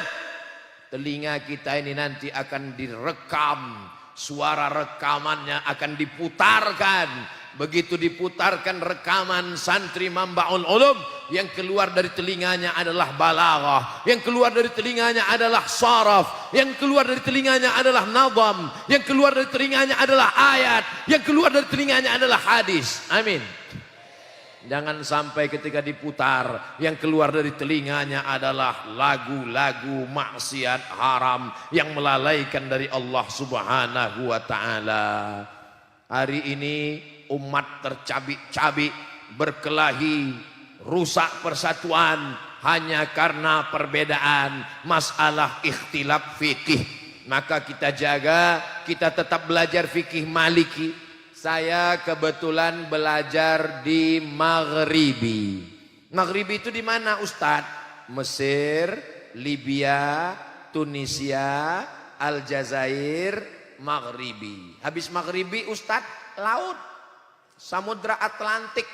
Telinga kita ini nanti akan direkam, suara rekamannya akan diputarkan. Begitu diputarkan rekaman santri Mambaul Ulum, yang keluar dari telinganya adalah balaghah, yang keluar dari telinganya adalah saraf, yang keluar dari telinganya adalah nadham, yang keluar dari telinganya adalah ayat, yang keluar dari telinganya adalah hadis. Amin. Jangan sampai ketika diputar yang keluar dari telinganya adalah lagu-lagu maksiat haram yang melalaikan dari Allah Subhanahu wa taala. Hari ini umat tercabik-cabik, berkelahi, rusak persatuan hanya karena perbedaan masalah ikhtilaf fikih. Maka kita jaga, kita tetap belajar fikih Maliki. Saya kebetulan belajar di Maghribi. Maghribi itu di mana Ustadz? Mesir, Libya, Tunisia, Aljazair, Maghribi. Habis Maghribi Ustadz, laut, Samudra Atlantik.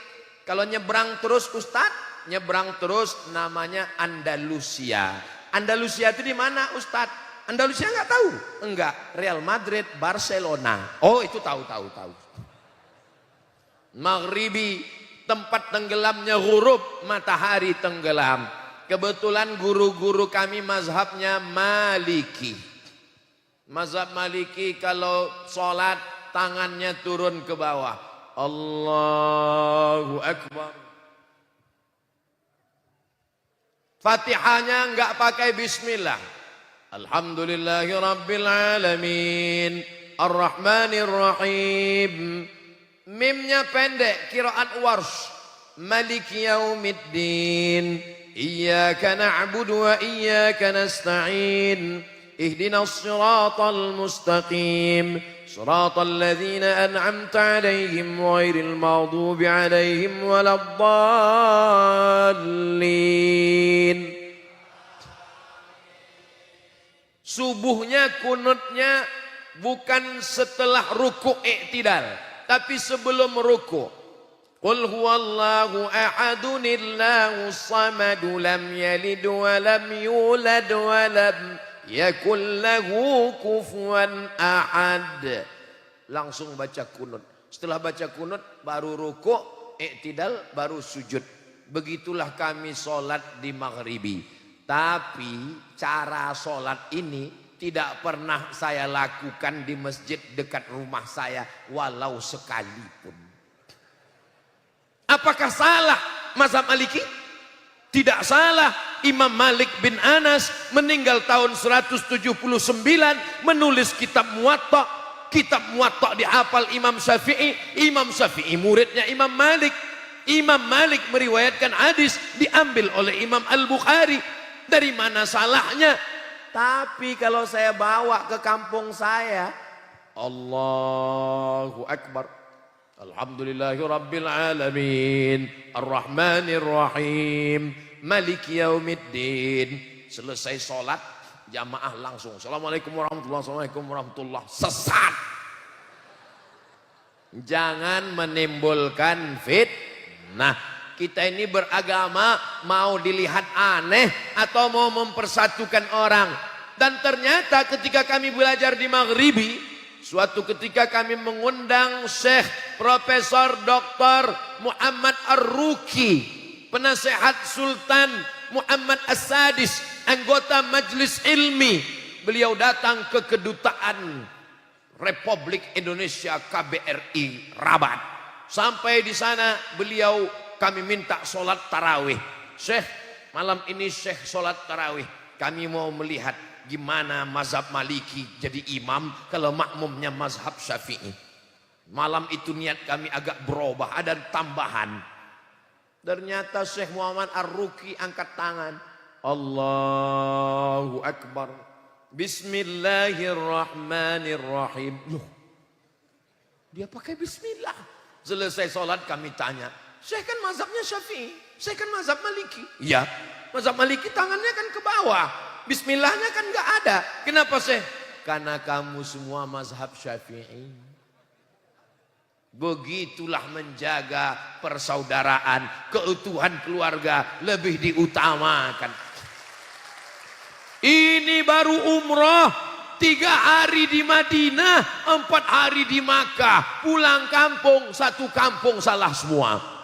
Kalau nyebrang terus Ustadz, nyebrang terus namanya Andalusia. Andalusia itu di mana Ustadz? Andalusia nggak tahu? Enggak, Real Madrid, Barcelona. Oh itu tahu. Maghribi, tempat tenggelamnya ghurub, matahari tenggelam. Kebetulan guru-guru kami mazhabnya Maliki. Mazhab Maliki kalau sholat tangannya turun ke bawah. Allahu Akbar. Fatihahnya enggak pakai bismillah. Alhamdulillahi Rabbil Alamin, Ar-Rahmanir Rahim. Mimnya pendek, qiraat Warsh. Maliki Yaumiddin, Iyyaka na'budu wa iyyaka nasta'in, Ihdinas siratal mustaqim, Siratal ladzina an'amta 'alaihim ghairil maghdubi 'alaihim waladdallin. Subuhnya kunutnya bukan setelah ruku' i'tidal, tapi sebelum ruku'. Qul huwallahu ahadunillahu samadu lam yalid wa lam yulad wa lam yakul lahu kufuwan ahad. Langsung baca kunut. Setelah baca kunut baru ruku', i'tidal, baru sujud. Begitulah kami sholat di Maghribi. Tapi cara sholat ini tidak pernah saya lakukan di masjid dekat rumah saya walau sekalipun. Apakah salah mazhab Maliki? Tidak salah. Imam Malik bin Anas meninggal tahun 179, menulis kitab Muwatta. Kitab Muwatta dihafal Imam Syafi'i. Imam Syafi'i muridnya Imam Malik. Imam Malik meriwayatkan hadis diambil oleh Imam Al-Bukhari. Dari mana salahnya? Tapi kalau saya bawa ke kampung saya, Allahu Akbar, Alhamdulillahi Rabbil Alamin, Ar-Rahmanir Rahim, Maliki Yaumiddin. Selesai sholat, jamaah langsung Assalamualaikum warahmatullahi. Sesat. Jangan menimbulkan fitnah. Kita ini beragama mau dilihat aneh atau mau mempersatukan orang. Dan ternyata ketika kami belajar di Maghribi, suatu ketika kami mengundang Syekh Profesor Dr. Muhammad Ar-Ruki, penasehat Sultan Muhammad As-Sadis, anggota Majelis Ilmi. Beliau datang ke kedutaan Republik Indonesia KBRI Rabat. Sampai di sana beliau, kami minta sholat tarawih. Syekh, malam ini Syekh sholat tarawih. Kami mau melihat gimana mazhab Maliki jadi imam kalau makmumnya mazhab Syafi'i. Malam itu niat kami agak berubah, ada tambahan. Ternyata Syekh Muhammad Ar-Ruqi angkat tangan. Allahu Akbar. Bismillahirrahmanirrahim. Loh, dia pakai bismillah. Selesai sholat kami tanya, Syekh kan mazhabnya Syafi'i, Syekh kan mazhab Maliki. Iya, mazhab Maliki tangannya kan ke bawah. Bismillahnya kan gak ada. Kenapa Syekh? Karena kamu semua mazhab Syafi'i. Begitulah menjaga persaudaraan, keutuhan keluarga lebih diutamakan. Ini baru umrah, 3 hari di Madinah, 4 hari di Makkah. Pulang kampung, 1 kampung salah semua.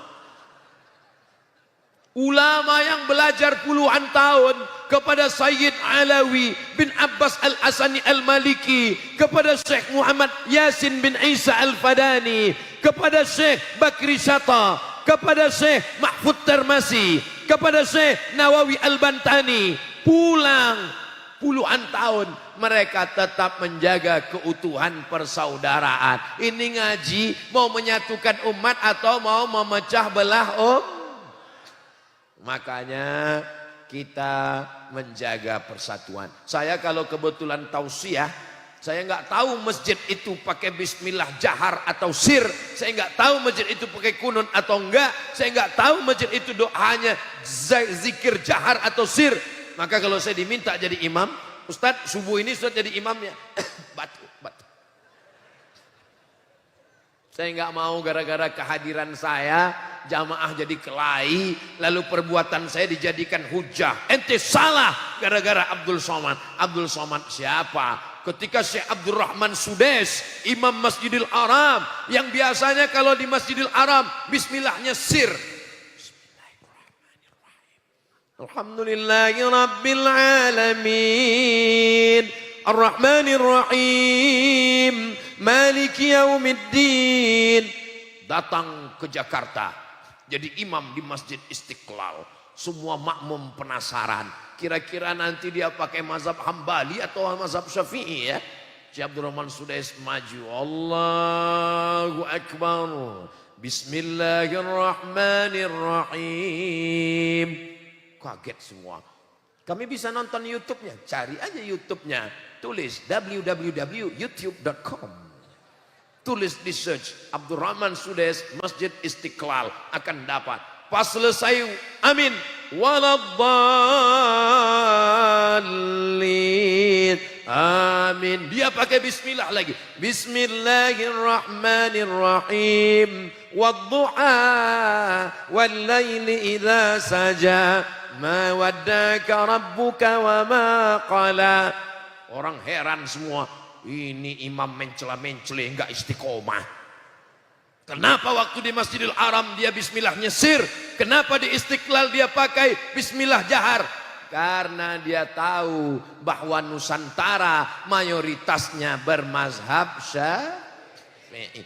Ulama yang belajar puluhan tahun kepada Sayyid Alawi bin Abbas Al-Asani Al-Maliki, kepada Syekh Muhammad Yasin bin Isa Al-Fadani, kepada Syekh Bakri Syata, kepada Syekh Mahfud Termasi, kepada Syekh Nawawi Al-Bantani. Pulang puluhan tahun mereka tetap menjaga keutuhan persaudaraan. Ini ngaji mau menyatukan umat atau mau memecah belah Makanya kita menjaga persatuan. Saya kalau kebetulan tausiah, saya nggak tahu masjid itu pakai bismillah jahar atau sir. Saya nggak tahu masjid itu pakai kunun atau enggak. Saya nggak tahu masjid itu doanya zikir jahar atau sir. Maka kalau saya diminta jadi imam, Ustadz subuh ini Ustadz jadi imamnya. Batu. Saya nggak mau gara-gara kehadiran saya jamaah jadi kelahi, lalu perbuatan saya dijadikan hujah. Ente salah gara-gara Abdul Somad. Abdul Somad siapa? Ketika Syekh Abdurrahman Sudes, Imam Masjidil Haram, yang biasanya kalau di Masjidil Haram bismillahnya sir. Alhamdulillahi Rabbil Alamin, Ar-Rahmanir Rahim, Maliki Yaumiddin. Datang ke Jakarta jadi imam di Masjid Istiqlal. Semua makmum penasaran, kira-kira nanti dia pakai mazhab Hambali atau mazhab Syafi'i ya. Syekh Abdurrahman Sudais maju, Allahu Akbar, Bismillahirrahmanirrahim. Kaget semua. Kami bisa nonton YouTube-nya, cari aja YouTube-nya, tulis www.youtube.com, tulis di search Abdurrahman Sudais Masjid Istiqlal, akan dapat. Pas selesai amin waladdallin amin, dia pakai bismillah lagi, Bismillahirrahmanirrahim, wadduha wallaili idza saja ma waddaka rabbuka wa ma qala. Orang heran semua, ini imam mencela-mencela enggak istiqomah. Kenapa waktu di Masjidil Haram dia bismillahnya sir, kenapa di Istiqlal dia pakai bismillah jahar? Karena dia tahu bahwa Nusantara mayoritasnya bermazhab Syafi'i.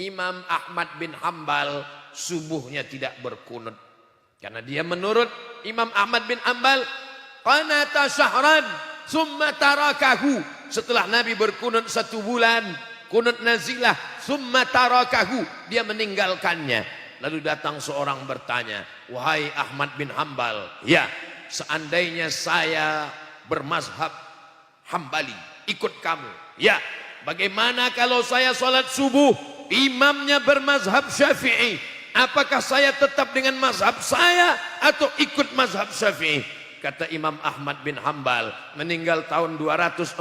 Imam Ahmad bin Hambal subuhnya tidak berkunut, karena dia menurut Imam Ahmad bin Hambal qanata syahran summa tarakahu. Setelah Nabi berkunut 1 bulan, kunut nazilah, summa tarakahu, dia meninggalkannya. Lalu datang seorang bertanya, wahai Ahmad bin Hambal, ya seandainya saya bermazhab Hambali, ikut kamu, ya bagaimana kalau saya sholat subuh imamnya bermazhab Syafi'i, apakah saya tetap dengan mazhab saya atau ikut mazhab Syafi'i? Kata Imam Ahmad bin Hambal, meninggal tahun 241,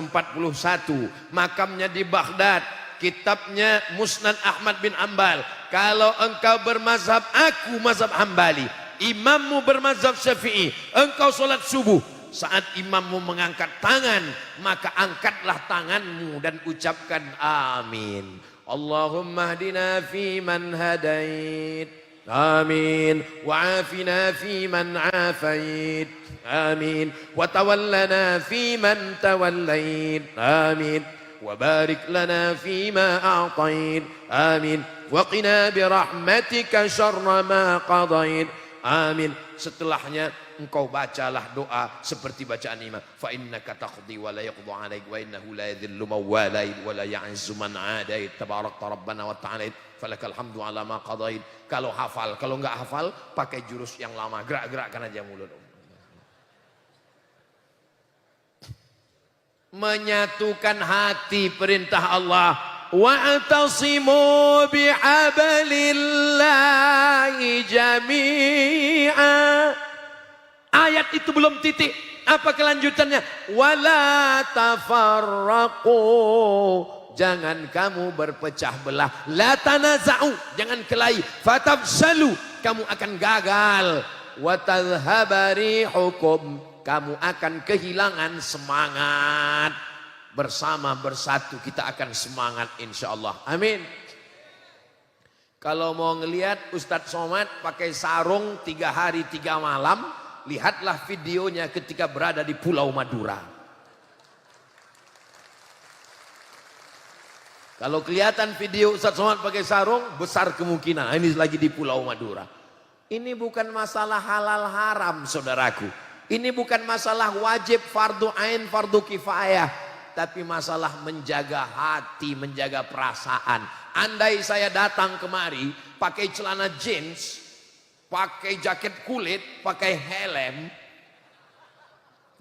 makamnya di Baghdad, kitabnya Musnad Ahmad bin Hambal. Kalau engkau bermazhab, aku mazhab Hambali, imammu bermazhab Syafi'i, engkau sholat subuh, saat imammu mengangkat tangan, maka angkatlah tanganmu dan ucapkan amin. Allahumma hdina fi man hadait, amin, wa'afina fi man afait, amin, wa tawallana fi man tawallait, amin, wa barik lana fi ma a'tait, amin, wa qina bi rahmatika syarra ma qadait, amin. Setelahnya engkau bacalah doa seperti bacaan imam. Fa innaka taqdi wa la yuqda 'alaik wa innahu la yadhillu man walait wa la ya'izzu man 'adait tabarakta rabbana wa ta'ala falakal hamdu 'ala ma qadait. Kalau hafal, kalau enggak hafal pakai jurus yang lama, gerak-gerakkan aja mulut. Menyatukan hati perintah Allah. Wa'tasimu bihablillahi jami'a. Ayat itu belum titik. Apa kelanjutannya? Wala tafarraqu. Jangan kamu berpecah belah. La tanaza'u. Jangan kelahi. Fatafsalu. Kamu akan gagal. Wa tadhhaba rihukum. Kamu akan kehilangan semangat. Bersama bersatu kita akan semangat insyaallah. Amin. Kalau mau ngelihat Ustadz Somad pakai sarung 3 hari 3 malam, lihatlah videonya ketika berada di Pulau Madura. Kalau kelihatan video Ustadz Somad pakai sarung, besar kemungkinan ini lagi di Pulau Madura. Ini bukan masalah halal haram, saudaraku. Ini bukan masalah wajib, fardu ain, fardu kifayah. Tapi masalah menjaga hati, menjaga perasaan. Andai saya datang kemari pakai celana jeans, pakai jaket kulit, pakai helm,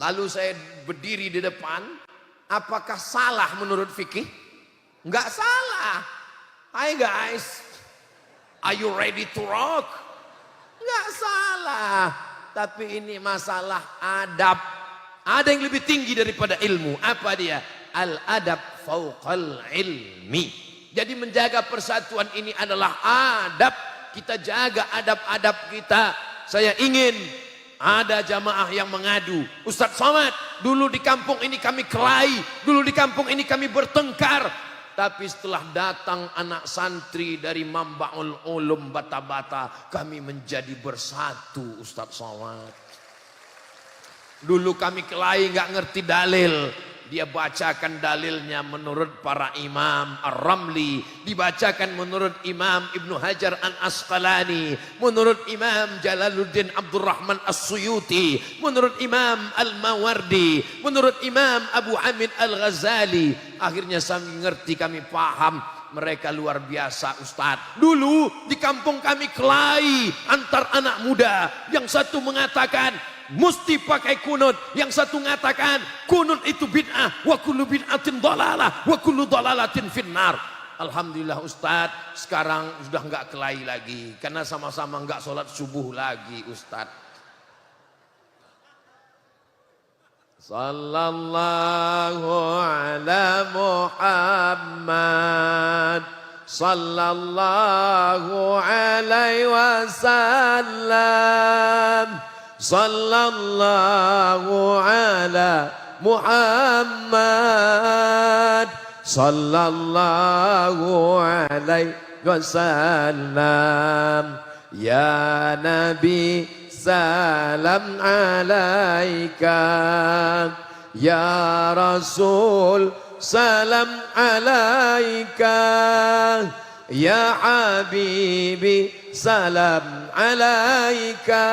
lalu saya berdiri di depan, apakah salah menurut fikih? Enggak salah. Hai guys, are you ready to rock? Enggak salah. Tapi ini masalah adab. Ada yang lebih tinggi daripada ilmu. Apa dia? Al-adab fauqal ilmi. Jadi menjaga persatuan ini adalah adab. Kita jaga adab-adab kita. Saya ingin ada jamaah yang mengadu. Ustadz Somad, dulu di kampung ini kami kelahi. Dulu di kampung ini kami bertengkar. Tapi setelah datang anak santri dari Mambaul Ulum Bata-Bata, kami menjadi bersatu Ustadz Somad. Dulu kami kelahi nggak ngerti dalil. Dia bacakan dalilnya menurut para imam Ar-Ramli. Dibacakan menurut Imam Ibnu Hajar Al-Asqalani. Menurut Imam Jalaluddin Abdurrahman As-Suyuti. Menurut Imam Al-Mawardi. Menurut Imam Abu Hamid Al-Ghazali. Akhirnya kami ngerti, kami paham. Mereka luar biasa Ustadz. Dulu di kampung kami kelahi antar anak muda. Yang satu mengatakan mesti pakai kunut, yang satu mengatakan kunut itu bid'ah, wa kullu bid'atin dhalalah, wa kullu dhalalatin finnar. Alhamdulillah Ustadz, sekarang sudah enggak kelahi lagi karena sama-sama enggak sholat subuh lagi Ustadz. Sallallahu ala Muhammad, sallallahu alaihi wasallam. Sallallahu ala Muhammad, sallallahu alaihi wasallam. Ya Nabi salam alaika, ya Rasul salam alaika, ya Habibi salam alaika.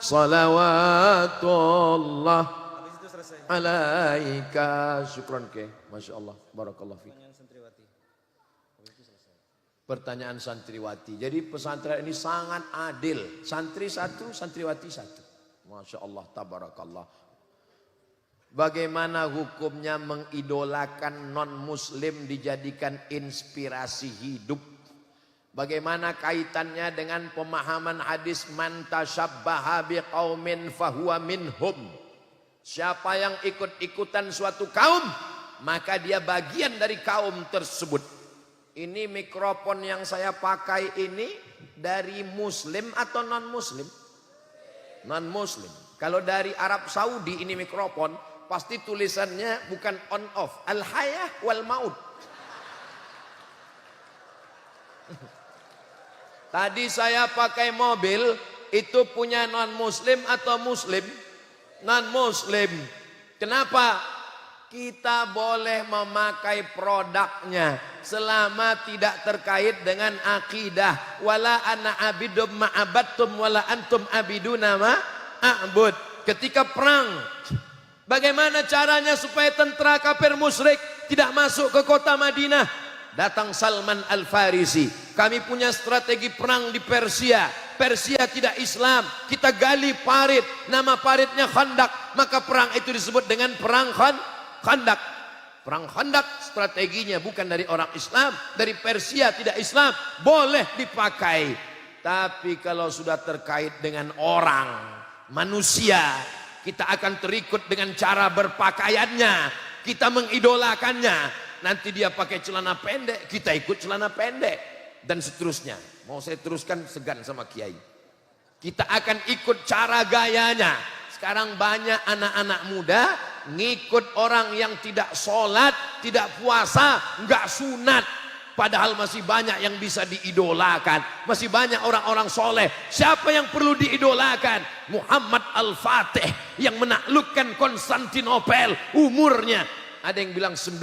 Salawatullah alaika. Syukran ke. Masya Allah. Barakallah fiik. Pertanyaan santriwati. Jadi pesantren ini sangat adil. Santri satu, santriwati satu. Masya Allah. Tabarakallah. Bagaimana hukumnya mengidolakan non muslim dijadikan inspirasi hidup? Bagaimana kaitannya dengan pemahaman hadis man tasyabbaha biqaumin fahuwa minhum? Siapa yang ikut-ikutan suatu kaum, maka dia bagian dari kaum tersebut. Ini mikrofon yang saya pakai ini dari muslim atau non muslim? Non muslim. Kalau dari Arab Saudi ini mikrofon, pasti tulisannya bukan on off, al hayah wal maut. Tadi saya pakai mobil, itu punya non muslim atau muslim? Non muslim. Kenapa? Kita boleh memakai produknya selama tidak terkait dengan akidah. Wala ana abidum ma'abattum wala antum abiduna ma a'bud. Ketika perang, bagaimana caranya supaya tentara kafir musyrik tidak masuk ke kota Madinah? Datang Salman Al-Farisi. Kami punya strategi perang di Persia. Persia tidak Islam. Kita gali parit. Nama paritnya Khandak. Maka perang itu disebut dengan perang Khandak. Perang Khandak strateginya bukan dari orang Islam. Dari Persia tidak Islam. Boleh dipakai. Tapi kalau sudah terkait dengan orang, manusia, kita akan terikut dengan cara berpakaiannya. Kita mengidolakannya. Nanti dia pakai celana pendek, kita ikut celana pendek. Dan seterusnya. Mau saya teruskan, segan sama kiai. Kita akan ikut cara gayanya. Sekarang banyak anak-anak muda ngikut orang yang tidak sholat, tidak puasa, nggak sunat. Padahal masih banyak yang bisa diidolakan. Masih banyak orang-orang soleh. Siapa yang perlu diidolakan? Muhammad Al-Fatih yang menaklukkan Konstantinopel. Umurnya ada yang bilang 19,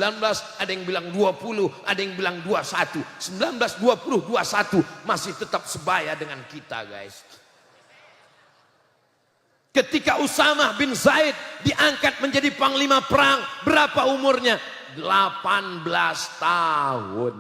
ada yang bilang 20, ada yang bilang 21. 19, 20, 21 masih tetap sebaya dengan kita, guys. Ketika Usamah bin Zaid diangkat menjadi panglima perang, berapa umurnya? 18 tahun.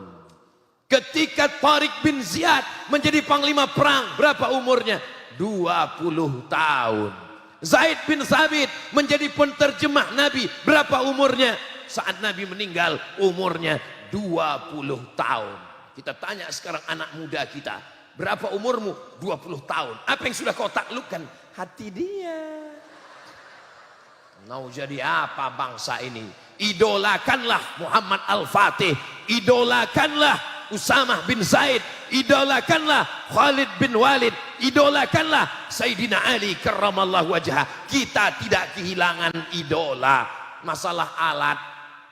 Ketika Tariq bin Ziyad menjadi panglima perang, berapa umurnya? 20 tahun. Zaid bin Thabit menjadi penterjemah Nabi, berapa umurnya? Saat Nabi meninggal umurnya 20 tahun. Kita tanya sekarang anak muda kita, berapa umurmu? 20 tahun. Apa yang sudah kau taklukkan? Hati dia. Mau jadi apa bangsa ini? Idolakanlah Muhammad Al-Fatih, idolakanlah Usamah bin Zaid, idolakanlah Khalid bin Walid, idolakanlah Sayyidina Ali karramallahu wajhah. Kita tidak kehilangan idola. Masalah alat,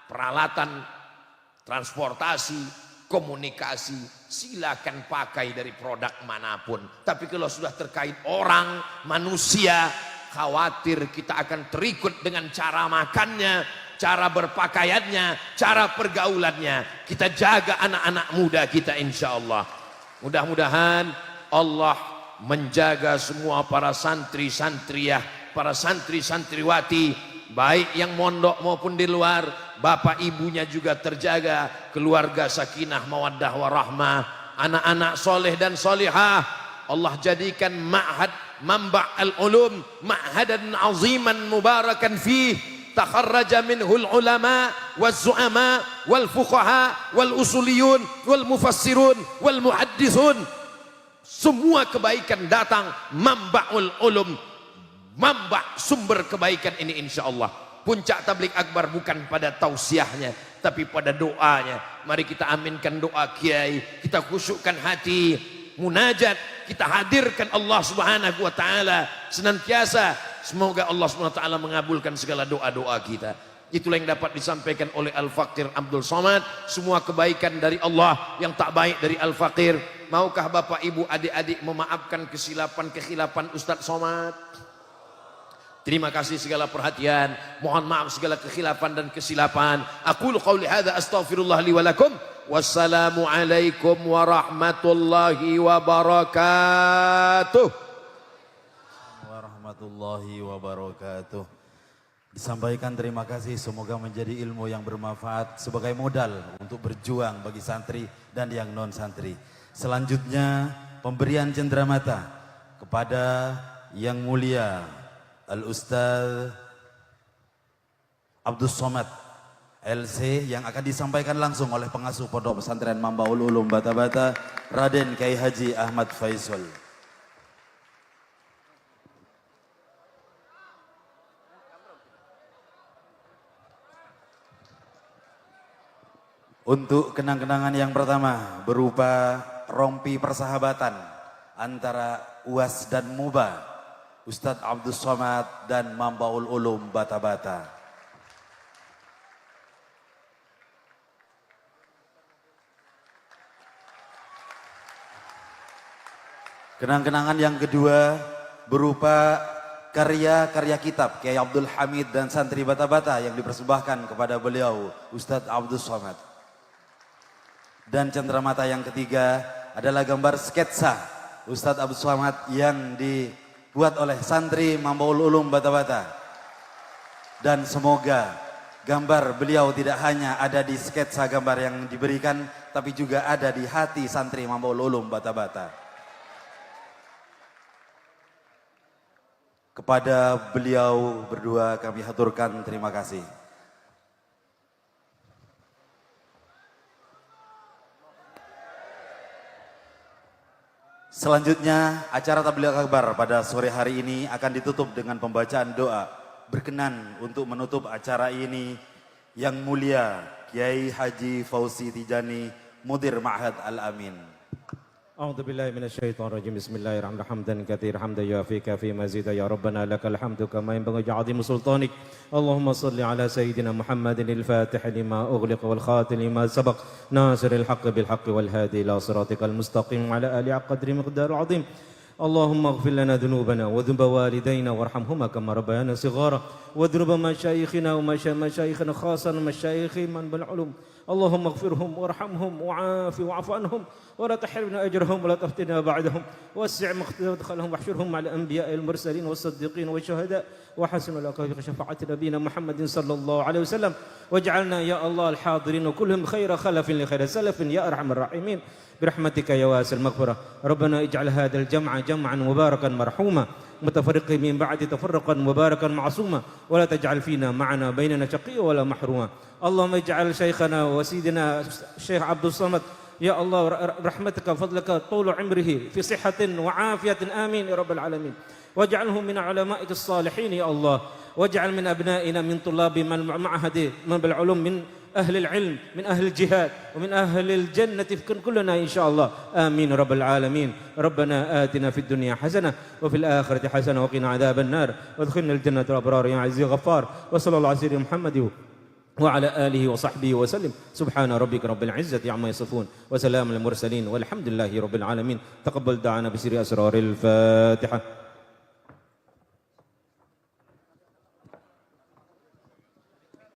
peralatan, transportasi, komunikasi, silakan pakai dari produk manapun. Tapi kalau sudah terkait orang, manusia, khawatir kita akan terikut dengan cara makannya, cara berpakaiannya, cara pergaulannya. Kita jaga anak-anak muda kita, insya Allah. Mudah-mudahan Allah menjaga semua para santri-santriyah, para santri-santriwati, baik yang mondok maupun di luar. Bapak ibunya juga terjaga, keluarga sakinah mawaddah warahmah, anak-anak soleh dan solihah. Allah jadikan ma'had Mamba' al-ulum ma'hadan aziman mubarakan fih, takharraja minhul ulama waz-zu'ama wal fuqaha wal usuliyun wal mufassirun wal muhaddisun. Semua kebaikan datang Mamba'ul ulum, mamba' sumber kebaikan ini, insyaallah. Puncak tablik akbar bukan pada tausiahnya, tapi pada doanya. Mari kita aminkan doa kiai, kita khusyukkan hati, munajat, kita hadirkan Allah Subhanahu wa taala senantiasa. Semoga Allah Subhanahu wa taala mengabulkan segala doa-doa kita. Itulah yang dapat disampaikan oleh Al-Faqir Abdul Somad. Semua kebaikan dari Allah, yang tak baik dari Al-Faqir. Maukah Bapak Ibu adik-adik memaafkan kesilapan-kekhilapan Ustadz Somad? Terima kasih segala perhatian. Mohon maaf segala kekhilafan dan kesilapan. Aqulu qauli hadza astaghfirullah li wa lakum. Wassalamu alaikum warahmatullahi wabarakatuh. Warahmatullahi wabarakatuh. Disampaikan terima kasih, semoga menjadi ilmu yang bermanfaat sebagai modal untuk berjuang bagi santri dan yang non santri. Selanjutnya pemberian cenderamata kepada yang mulia Al-Ustaz Abdus Somad LC, yang akan disampaikan langsung oleh pengasuh Pondok Pesantren Mamba'ul Ulum Bata-Bata, Raden Kiai Haji Ahmad Faisal. Untuk kenang-kenangan yang pertama berupa rompi persahabatan antara UAS dan MUBA, Ustadz Abdus Somad dan Mamba'ul Ulum Bata-Bata. Kenang-kenangan yang kedua berupa karya-karya kitab Kiai Abdul Hamid dan santri Bata-Bata yang dipersembahkan kepada beliau Ustadz Abdus Somad. Dan cenderamata yang ketiga adalah gambar sketsa Ustadz Abdus Somad yang di dibuat oleh santri Mambaul Ulum Bata-Bata. Dan semoga gambar beliau tidak hanya ada di sketsa gambar yang diberikan, tapi juga ada di hati santri Mambaul Ulum Bata-Bata. Kepada beliau berdua kami haturkan terima kasih. Selanjutnya acara Tabligh Akbar pada sore hari ini akan ditutup dengan pembacaan doa. Berkenan untuk menutup acara ini yang mulia Kiai Haji Fauzi Tijani, Mudir Ma'had Al-Amin. أعوذ بالله من الشيطان الرجيم بسم الله الرحمن الرحيم حمدا كثيرا حمدا يوافيك في مزيدا يا ربنا لك الحمد كما ينبغي لعظيم سلطانك اللهم صل على سيدنا محمد الفاتح لما أغلق والخاتم لما سبق ناصر الحق بالحق والهادي إلى صراطك المستقيم وعلى آله قدر مقدار عظيم اللهم اغفر لنا ذنوبنا وذنوب والدينا وارحمهما كما ربيانا صغارا وذنوب مشايخنا ومشايخنا خاصة مشايخ من بالعلوم اللهم اغفرهم وارحمهم وعافي واعف عنهم ولا تحرمنا اجرهم ولا تفتنا بعدهم وسع مدخلهم واحشرهم مع الانبياء المرسلين والصديقين والشهداء وحسن اولئك شفاعة نبينا محمد صلى الله عليه وسلم واجعلنا يا الله الحاضرين وكلهم خير خلف لخير سلف يا ارحم الراحمين برحمتك يا واسع المغفرة ربنا اجعل هذا الجمع جمعا مباركا مرحوما متفرقين من بعد تفرقا مباركا معصوما ولا تجعل فينا معنا بيننا شقيا ولا محروما اللهم اجعل شيخنا وسيدنا الشيخ عبد الصمد يا الله رحمتك فضلك طول عمره في صحة وعافية آمين يا رب العالمين واجعله من علماء الصالحين يا الله واجعل من أبنائنا من طلاب من معهد من بالعلوم من أهل العلم من أهل الجهاد ومن أهل الجنة كلنا إن شاء الله آمين رب العالمين ربنا آتنا في الدنيا حسنة وفي الآخرة حسنة وقنا عذاب النار وادخلنا الجنة الأبرار يا عزيز غفار وصلى الله على سيدنا محمد وعلى آله وصحبه وسلم سبحان ربك رب العزة عما يصفون وسلام المرسلين والحمد لله رب العالمين تقبل دعانا بسر أسرار الفاتحة